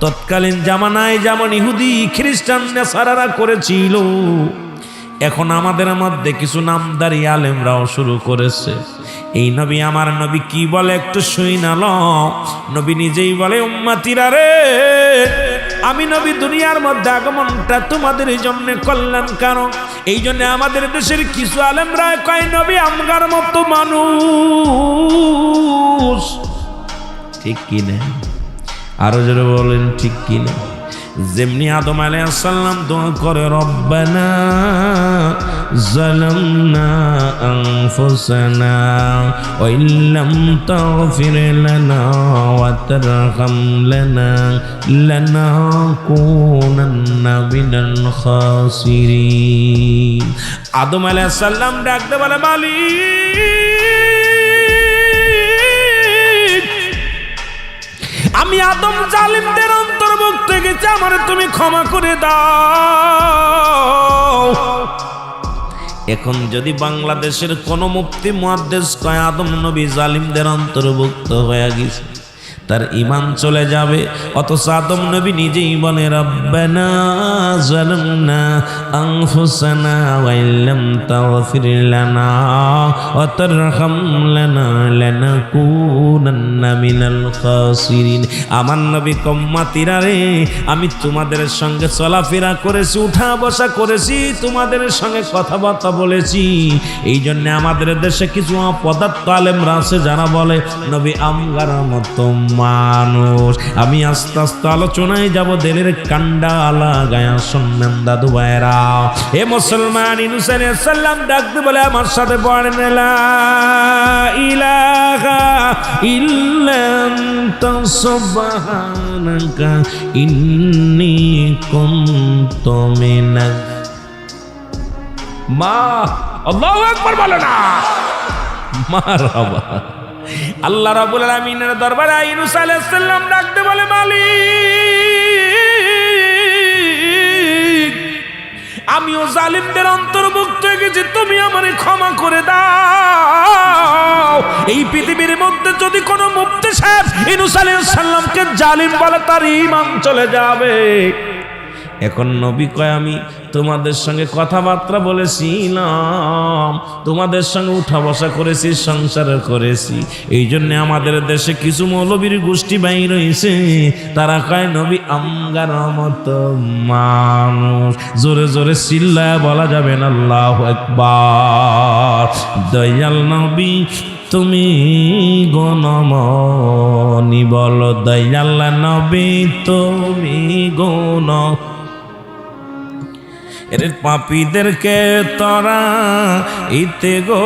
তৎকালীন জামানায় যেমন ইহুদি খ্রিস্টান নেসারারা করেছিল, এখন আমাদের মধ্যে কিছু নামদারি আলেমরাও শুরু করেছে। এই নবী, আমার নবী কি বলে একটু শুনাল। নবী নিজেই বলে, উম্মতিরা রে, আমি নবী দুনিয়ার মধ্যে আগমনটা তোমাদের জন্য কল্যাণকারক। এই জন্য আমাদের দেশের কিছু আলেমরা কয়, নবী আমগার মতো মানুষ। ঠিক কিনা? আরো জোরে বলেন ঠিক কিনা? যেমনি আদম আলাইহিস সালাম দোয়া করে, রব্বানা যালামনা আনফুসানা ওয়া ইল্লাম তাগফির লানা ওয়া তারহাম লানা লানাকুনান্না মিনাল খাসিরিন। আদম আলাইহিস সালাম ডাকতে বলে, মালিক, আমি আদম জালিমদের অন্তর্ভুক্ত গেছি, আমারে তুমি ক্ষমা করে দাও। এখন যদি বাংলাদেশের কোন মুফতি মুহাদ্দিস কয় আদম নবী জালিমদের অন্তর্ভুক্ত হয়ে গেছে, তার ঈমান চলে যাবে। অথচ আদম নবী নিজেই বলে, রব্বানা যালামনা আনফুসানা ওয়া ইল্লাম তাগফির লানা ওয়া তারহাম লানা লানাকুনান্না মিনাল খাসিরিন। আমার নবী উম্মতিরা রে, আমি তোমাদের সঙ্গে চলাফেরা করেছি, উঠা বসা করেছি, তোমাদের সঙ্গে কথাবার্তা বলেছি। এই জন্য আমাদের দেশে কিছু অপদার্থ আলেমরা আছে যারা বলে নবী আমগার মতো মানুষ। আমি আস্তে আস্তে আলোচনায় যাব, দিলের কান্ডা লাগায়া শুনবেন দাদু ভাইরা। এ মুসলমান, ইউনূস আলাইহিস সালাম ডাকতে বলে, আমার সাথে পড়েন, লা ইলাহা ইল্লা আনতা সুবহানাকা ইন্নী কুনতু মিনাজ মা। আল্লাহু আকবার বলে না, মারহাবা। আল্লাহ রাব্বুল আলামিনের দরবারে ইউনূস আলাইহিস সালাম ডাকতে বলে, মালিক, আমিও জালিমদের অন্তর্ভুক্ত হয়ে গেছি, তুমি আমারে ক্ষমা করে দাও। এই পৃথিবীর মধ্যে যদি কোনো মুফতি সাহেব ইউনূস আলাইহিস সালামকে জালিম বলে, তার ঈমান চলে যাবে। এখন নবী কয়, আমি তোমাদের সঙ্গে কথাবার্তা বলেছিলাম, তোমাদের সঙ্গে উঠা বসা করেছি, সংসার করেছি। এই জন্য আমাদের দেশে কিছু মৌলবীর গোষ্ঠী বাইর হয়েছে, তারা কয় নবী আমগার মতো মানুষ। জোরে জোরে চিল্লায় বলা যাবে না আল্লাহু আকবার। দয়াল নবী তুমি গণমনি, বলো দয়াল নবী তুমি গণ। এর পাপীদেরকে তরা ইতে গো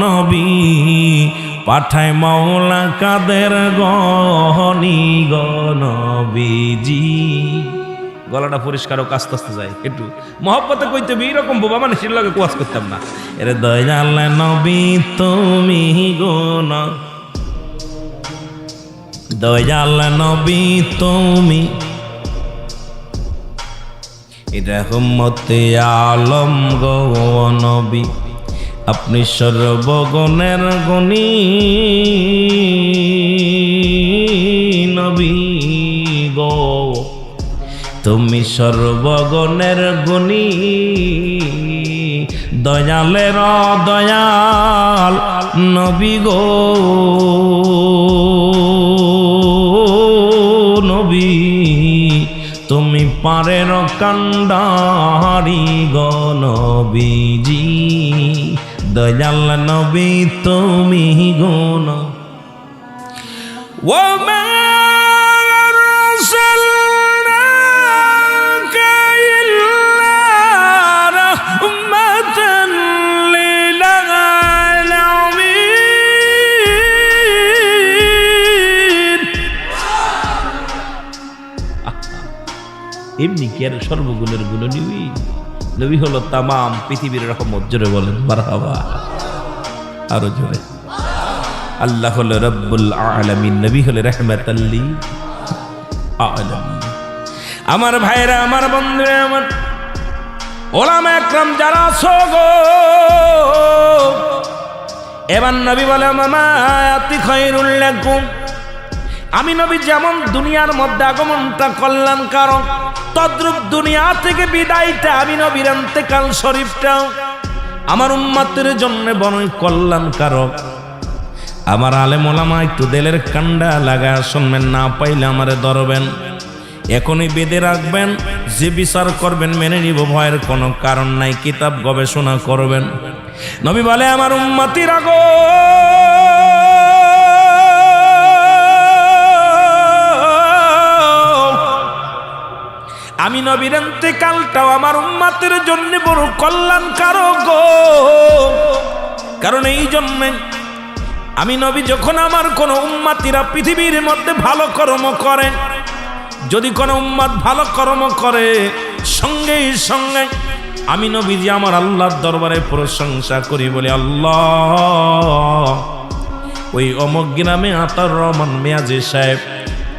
নবী, পাঠায় মাওলা কাদের গহনি গনবীজি। গলাটা পরিষ্কার হোক, আস্তে আস্তে যায়, একটু মহব্বতে কইতে হবে, এইরকম বোবা মানুষের লগে কোয়াজ করতাম না। এরে দয়াল নবী তুমি গণ, দয়াল নবী তুমি, রহমতে আলম গো নবী, আপনি সর্বগুণের গুণী নবী গো, তুমি সর্বগুণের গুণী, দয়ালের দয়াল নবী গো নবী, তুমি পারের কান্ডারি গো নবীজি, দয়াল নবী তুমি গো ওমা আরসালনাকা ইল্লা রাহমাতান লিল আলামিন। এমনি কি আর সর্বগুণের গুণ নিবি? নবী হলো তামাম পৃথিবীর রহমত। জোরে বলেন মারহাবা, আরো জোরে। আল্লাহ হলো রব্বুল আলামিন, নবী হলো রাহমাতাল লিল আলামিন। আমার ভাইরা, আমার বন্ধুরা, আমার ওলামা একরাম যারা আছো গো, এবার নবী বলে মামাতি খায়রুল লাকুম, আমি নবী যেমন দুনিয়ার মধ্যে আগমনটা কল্যাণকারক, তদ্রূপ দুনিয়া থেকে বিদায়টা আমি নবীর ইন্তেকাল শরীফটাও আমার উম্মতের জন্য বড়ই কল্যাণকারক। আমার আলেম ওলামা একটু দিলের কান্ডা লাগা শুনবেন, না পাইলে আমারে ধরবেন, এখনই বেঁধে রাখবেন, যে বিচার করবেন মেনে নিব, ভয়ের কোনো কারণ নাই, কিতাব গবেষণা করবেন। নবী বলে আমার উম্মতিরা গো, আমি নবীর ইন্তেকালটাও আমার উম্মতের জন্য বড় কল্যাণকারক গো। কারণ এই জন্যে আমি নবী যখন আমার কোন উম্মতিরা পৃথিবীর মধ্যে ভালো কর্ম করে, যদি কোনো উম্মত ভালো কর্ম করে, সঙ্গে সঙ্গে আমি নবীজি আমার আল্লাহর দরবারে প্রশংসা করি, বলি আল্লাহ ওই অমুক গ্রামে আতার রহমান মিয়াজি সাহেব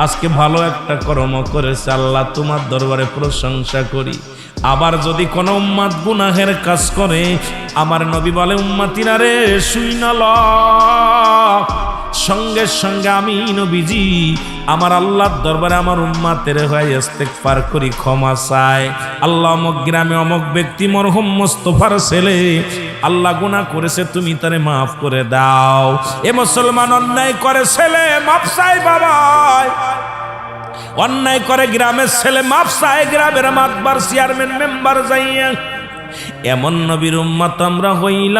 আজকে ভালো একটা কর্ম করেছে, আল্লাহ তোমার দরবারে প্রশংসা করি। আবার যদি কোনো উম্মত গুনাহের কাজ করে, আমার নবী বলে উম্মতিরা রে শুইনাল, সঙ্গে সঙ্গে আমি নবীজি আমার আল্লাহর দরবারে আমার উম্মতের হয়ে ইস্তেগফার করি, ক্ষমা চাই। আল্লাহ অমুক গ্রামে অমুক ব্যক্তি মরহুম মোস্তফার ছেলে আল্লাহ গুনাহ করেছে, তুমি তারে মাফ করে দাও। এ মুসলমান অন্যায় করে ছেলে মাফ চাই, বাবা অন্যায় করে গ্রামের ছেলে মাফ চাই, গ্রামের মাতবার চেয়ারম্যান মেম্বার যাইয়া। এমন নবীর উম্মত আমরা হইলাম,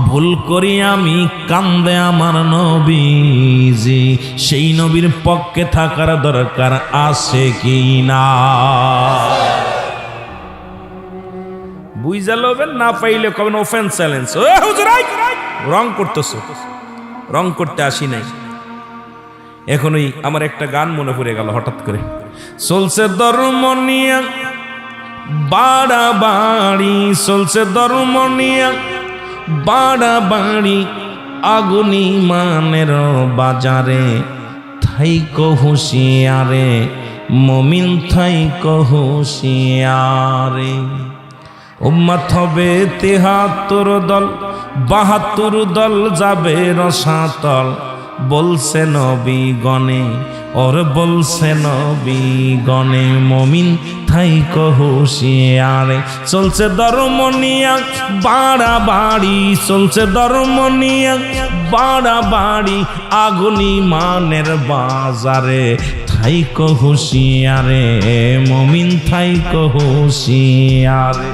ভুল করি আমি কান্দে আমার নবীজি, সেই নবীর পক্ষে থাকার দরকার আছে কি না? বুঝা লবেন, না পাইলে কবেন ওপেন চ্যালেঞ্জ, রং করতেছ, রং করতে আসি নাই। এখনই আমার একটা গান মনে পড়ে গেল হঠাৎ করে, চলছে ধর্ম নিয়ে বাড়াবাড়ি, চলছে ধর্ম নিয়ে বাড়াবাড়ি, আগুনি মানের বাজারে, থাইকো হুঁশিয়ারে মুমিন থাইকো হুঁশিয়ারে। উম্মত হবে ৭৩ দল, ৭২ দল যাবে রসাতল, বলছে নবী গণে ওর বলছে নবী গণে, মুমিন থাইকো হুঁশিয়ারে। চলছে ধর্ম নিয়া বাড়াবাড়ি, চলছে ধর্ম নিয়া বাড়াবাড়ি, আগুনি মানের বাজারে, থাইকো হুঁশিয়ারে মুমিন থাইকো হুঁশিয়ারে।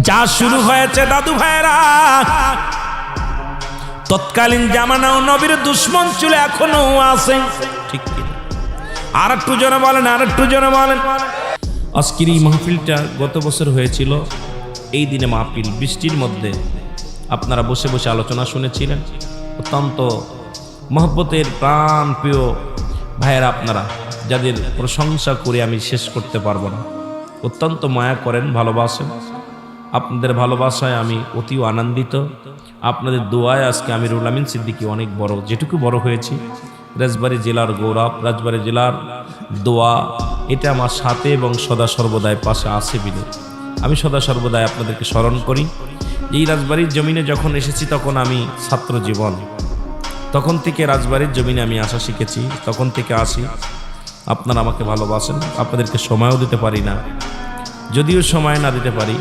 যা শুরু হয়েছে দাদু ভাইরা, তৎকালীন জামানাও নবীর দুশ্মন ছিল, এখনো আছে, ঠিক কি? আর একটু জোরে বলেন, আর একটু জোরে বলেন। আজকের এই মাহফিলটা গত বছর হয়েছিল এই দিনে মাহফিল, বৃষ্টির মধ্যে আপনারা বসে বসে আলোচনা শুনেছিলেন। অত্যন্ত মহব্বতের প্রাণ প্রিয় ভাইয়েরা আপনারা, যাদের প্রশংসা করে আমি শেষ করতে পারবো না, অত্যন্ত মায়া করেন, ভালোবাসেন। আপনাদের ভালোবাসায় আমি অতিও আনন্দিত। আপনাদের দোয়ায় আজকে আমিরুল আমিন সিদ্দিকী অনেক বড়, যেটুকু বড় হয়েছি, রাজবাড়ী জেলার গৌরব, রাজবাড়ী জেলার দোয়া, এটা আমার সাথে এবং সদা সর্বদাই পাশে আছে বিলে আমি সদা সর্বদাই আপনাদেরকে স্মরণ করি। এই রাজবাড়ির জমিনে যখন এসেছি তখন আমি ছাত্র জীবন, তখন থেকে রাজবাড়ির জমিনে আমি আসা শিখেছি, তখন থেকে আসি। আপনারা আমাকে ভালোবাসেন, আপনাদেরকে সময়ও দিতে পারি না, যদিও সময় না দিতে পারি,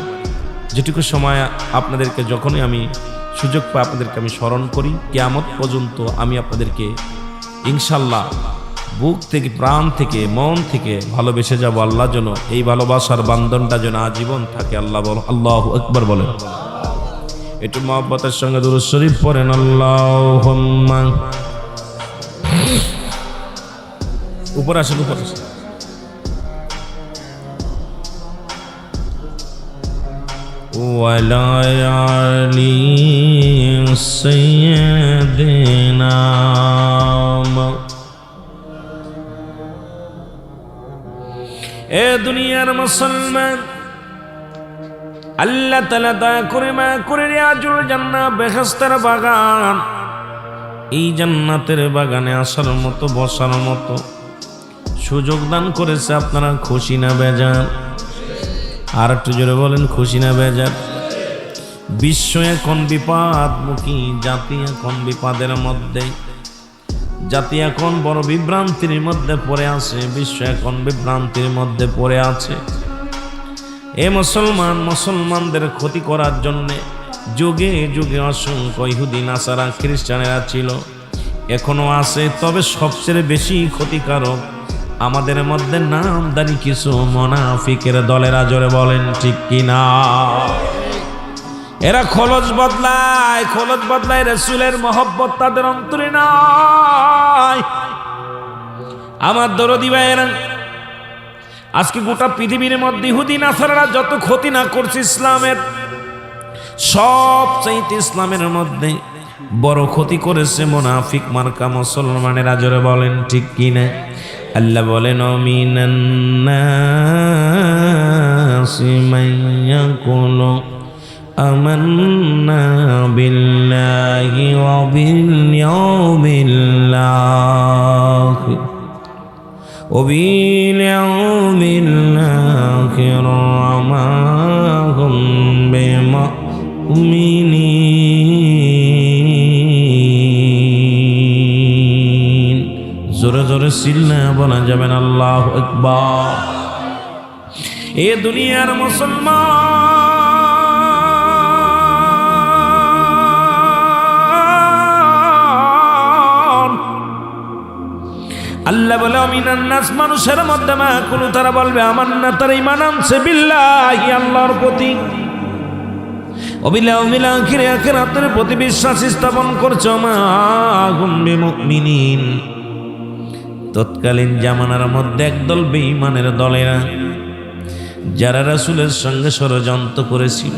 যেটুকু সময় আপনাদেরকে যখনই আমি সুযোগ পাই আপনাদেরকে আমি স্মরণ করি। কিয়ামত পর্যন্ত আমি আপনাদেরকে ইনশাল্লাহ বুক থেকে, প্রাণ থেকে, মন থেকে ভালোবেসে যাব আল্লাহর জন্য। এই ভালোবাসার বান্ধনটা যেন আজীবন থাকে। আল্লাহ বল, আল্লাহু আকবার বলেন। একটু মহব্বতের সঙ্গে দুরূদ শরীফ পড়েন। আল্লাহুম্মা, উপরে আসেন, উপরে আসেন। ওয়ালা আলি সাইয়্যিদিনা, এ দুনিয়ার মুসলমান, আল্লাহ তাআলা দয়া করে মা করে রিয়াজুল জান্নাহ বেহেশতের বাগান, এই জান্নাতের বাগানে আসার মতো, বসার মতো সুযোগ দান করেছে। আপনারা খুশি না বেজার? আর একটু জোরে বলেন, খুশি না বেজার? বিশ্ব এখন বিপদমুখী, জাতি এখন বিপদের মধ্যে, জাতি এখন বড় বিভ্রান্তির মধ্যে পড়ে আছে, বিশ্ব এখন বিভ্রান্তির মধ্যে পড়ে আছে। এ মুসলমান, মুসলমানদের ক্ষতি করার জন্যে যুগে যুগে অসংখ্য ইহুদি, নাসারা, খ্রিস্টানেরা ছিল, এখনো আছে। তবে সবচেয়ে বেশি ক্ষতিকারক আমাদের মধ্যে নামদারি কিছু মুনাফিকের দলেরা। জোরে বলেন ঠিক কিনা? এরা খোলস বদলায়, খোলস বদলায়, রাসূলের মহব্বত তাদের অন্তরে নাই। আমার দরদি ভাইয়েরা, আজকে গোটা পৃথিবীর মধ্যে ইহুদি নাসারারা যত ক্ষতি না করছে ইসলামের, সবচাইতে ইসলামের মধ্যে বড় ক্ষতি করেছে মুনাফিক মার্কা মুসলমানেরা। জোরে বলেন ঠিক কিনা? আল্লাহ বলেন, মিনান নাসি মাইয়াকুলু আমান্না বিল্লাহি ওয়া বিল ইয়াউমিল আখির ওয়া বিল ইয়াউমিল আখির ওয়া মা হুম বিমুমিনিন। জোরে জোরে সিল্লা বলা যাবেন আল্লাহু আকবার। এ দুনিয়ার মুসলমান, আল্লাহ বলে, মিনান নাস, মানুষের মধ্যে মা কুলু, তারা বলবে আমান্না, তারা ঈমান আনছে বিল্লাহি, আল্লাহর প্রতি, ওয়া বিল ইয়াউমিল আখির, আখিরাতের প্রতি বিশ্বাস স্থাপন করছো, মা হুম বিমুমিনিন। তৎকালীন জামানার মধ্যে একদল বেঈমানের দলেরা, যারা রাসূলের সঙ্গে ষড়যন্ত্র করেছিল,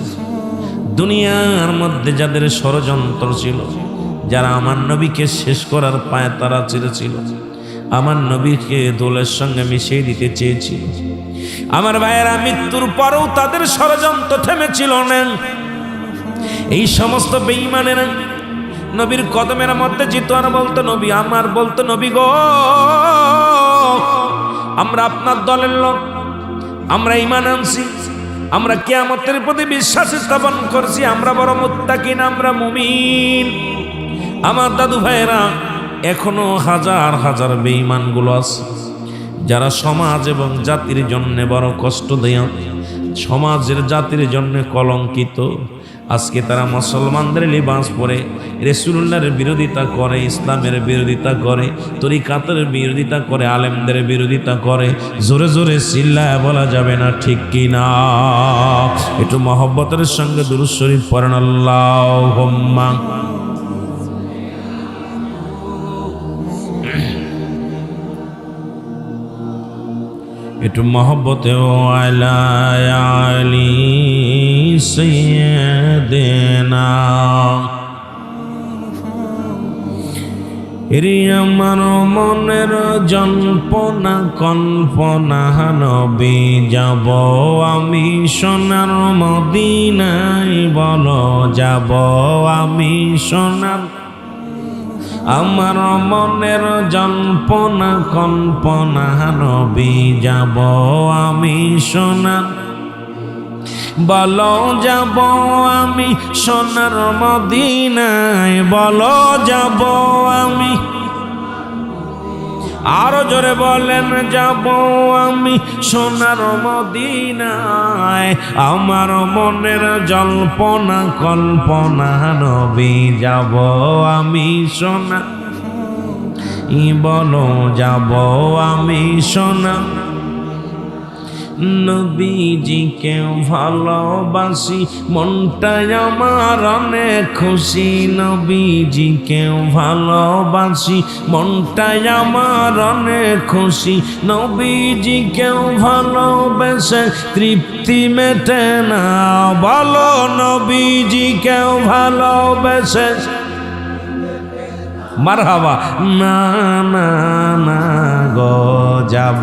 দুনিয়ার মধ্যে যাদের ষড়যন্ত্র ছিল, যারা আমার নবীকে শেষ করার পায়ে তারা ছিল, আমার নবীকে দোলের সঙ্গে মিশিয়ে দিতে চেয়েছিল। আমার ভাইয়েরা, মৃত্যুর পরেও তাদের ষড়যন্ত্র থেমেছিল না। এই সমস্ত বেঈমানেরা নবীর কদমের মধ্যে যেত আর বলতো, নবী আমার, বলতো, নবী গো, আমরা আপনার দলের লোক, আমরা ঈমান আনছি, আমরা কিয়ামতের প্রতি বিশ্বাস স্থাপন করছি, আমরা বড় মুত্তাকিন, আমরা মুমিন। আমার দাদু ভাইয়েরা, এখনো হাজার হাজার বেঈমানগুলো আছে, যারা সমাজ এবং জাতির জন্য বড় কষ্ট দেয়, সমাজের জাতির জন্য কলঙ্কিত। আজকে তারা মুসলমানদের লিবাস পরে রাসূলুল্লাহর বিরোধিতা করে, ইসলামের বিরোধিতা করে, তরিকাতের বিরোধিতা করে, আলেমদের বিরোধিতা করে। জোরে জোরে চিল্লায় বলা যাবে না ঠিক কিনা? একটু মহব্বতের সঙ্গে দুরূদ শরীফ পড়েন। আল্লাহুম্মা, একটু মহব্বতে ওয়ালা আলি সাইয়্যিদিনা। এরি আমার মনের জল্পনা কল্পনা, নবী যাব আমি সোনার মদিনায়, বলো যাব আমি সোনার। আমার মনের জল্পনা কল্পনা, নবী যাব আমি সোনার, বলো যাব আমি সোনার মদিনায়, বলো যাব আমি। আরো জোরে বলেন, যাব আমি সোনার মদিনায়। আমার মনের জল্পনা কল্পনা, নবী যাব আমি সোনার। বলো যাব আমি সোনা নবীজিকে ভালোবাসি মনটাই আমার অনেক খুশি নবীজিকে ভালোবাসি মনটাই আমার অনেক খুশি নবীজিকে ভালোবেসে তৃপ্তি মেটে না বলো নবীজিকে ভালোবেসে মারহাবা না না না গো যাব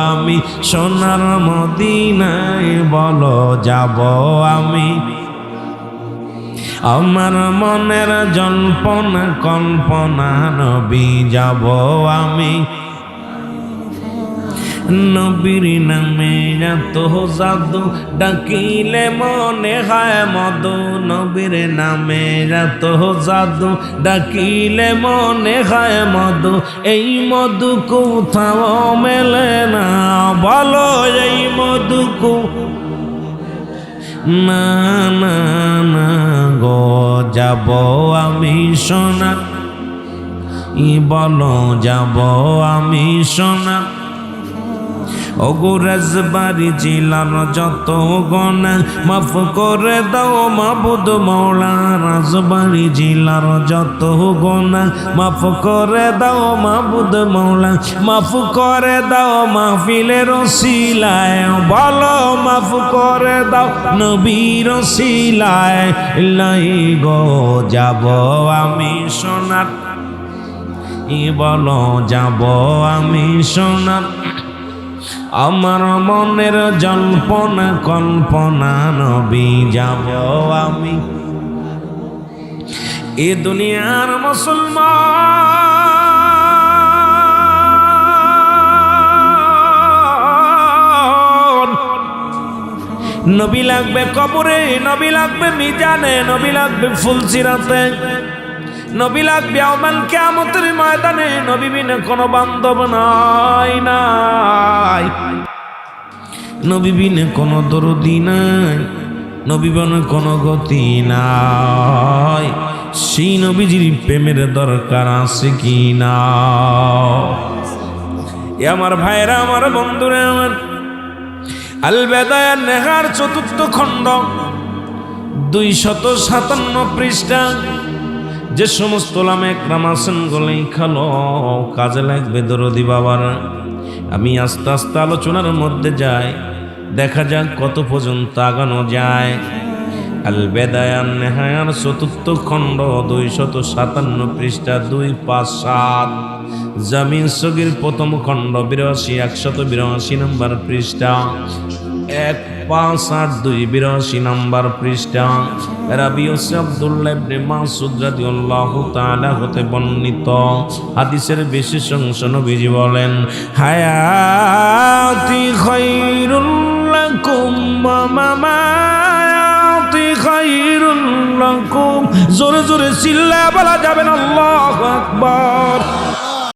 আমি সোনার মদিনায় বলো যাব আমি আমার মনের জল্পনা কল্পনা নবী যাব আমি নবীর নামে এত জাদু ডাকিলে মনে হয় মধু নবীর নামে এত জাদু ডাকিলে মনে হয় মধু এই মধু কোথাও মেলে না বলো এই মধু না না না গো যাব আমি সোনা বলো যাব আমি সোনা ওগো রাজবাড়ি জেলার যত গোনা মাফ করে দাও মাবুদ মৌলা রাজবাড়ি জেলার যত গোনা মাফ করে দাও মাবুদ মৌলা মাফ করে দাও মাহফিলের ওসিলায় বলো মাফ করে দাও নবীর ওসিলায় লাই গো যাব আমি সোনার বলো যাব আমি সোনার আমার মনের জল্পনা কল্পনা নবী যাব আমি এ দুনিয়ার মুসলমান নবী লাগবে কবরে নবী লাগবে মিজানে নবী লাগবে ফুলসিরাতে নবী লাগবে ইয়াউমাল কিয়ামতের ময়দানে নবী বিনা কোনো বান্ধব নাই নাই নবী বিনা কোনো দরদি নাই নবী বিনা কোনো গতি নাই সেই নবীজির প্রেমের দরকার আছে কি না আমার ভাইরা আমার বন্ধুরা আমার আল বেদায়া নেহার ৪র্থ খণ্ড ২৫৭ পৃষ্ঠা যে সমস্ত ওলামা একরাম আছেন গলেই খালো কাজে লাগবে দরদি বাবারা আমি আস্তে আস্তে আলোচনার মধ্যে যাই দেখা যাক কত পর্যন্ত আগানো যায় আল বেদায়ান নেহায়ার ৪র্থ খণ্ড ২৫৭ পৃষ্ঠা ২৫৭ জামিন সগীর প্রথম খণ্ড ৮২ নম্বর পৃষ্ঠা ১৫৮২ নম্বর পৃষ্ঠা রাবি আব্দুল্লাহ ইবনে মাসউদ রাদিয়াল্লাহু তাআলা হতে বর্ণিত হাদিসের বিশেষ অংশ নবীজি বলেন হায়াতি খায়রুল লাকুম ওয়া মামাতি খায়রুল লাকুম জোরে জোরে চিল্লায়া বলা যাবে না আল্লাহু আকবার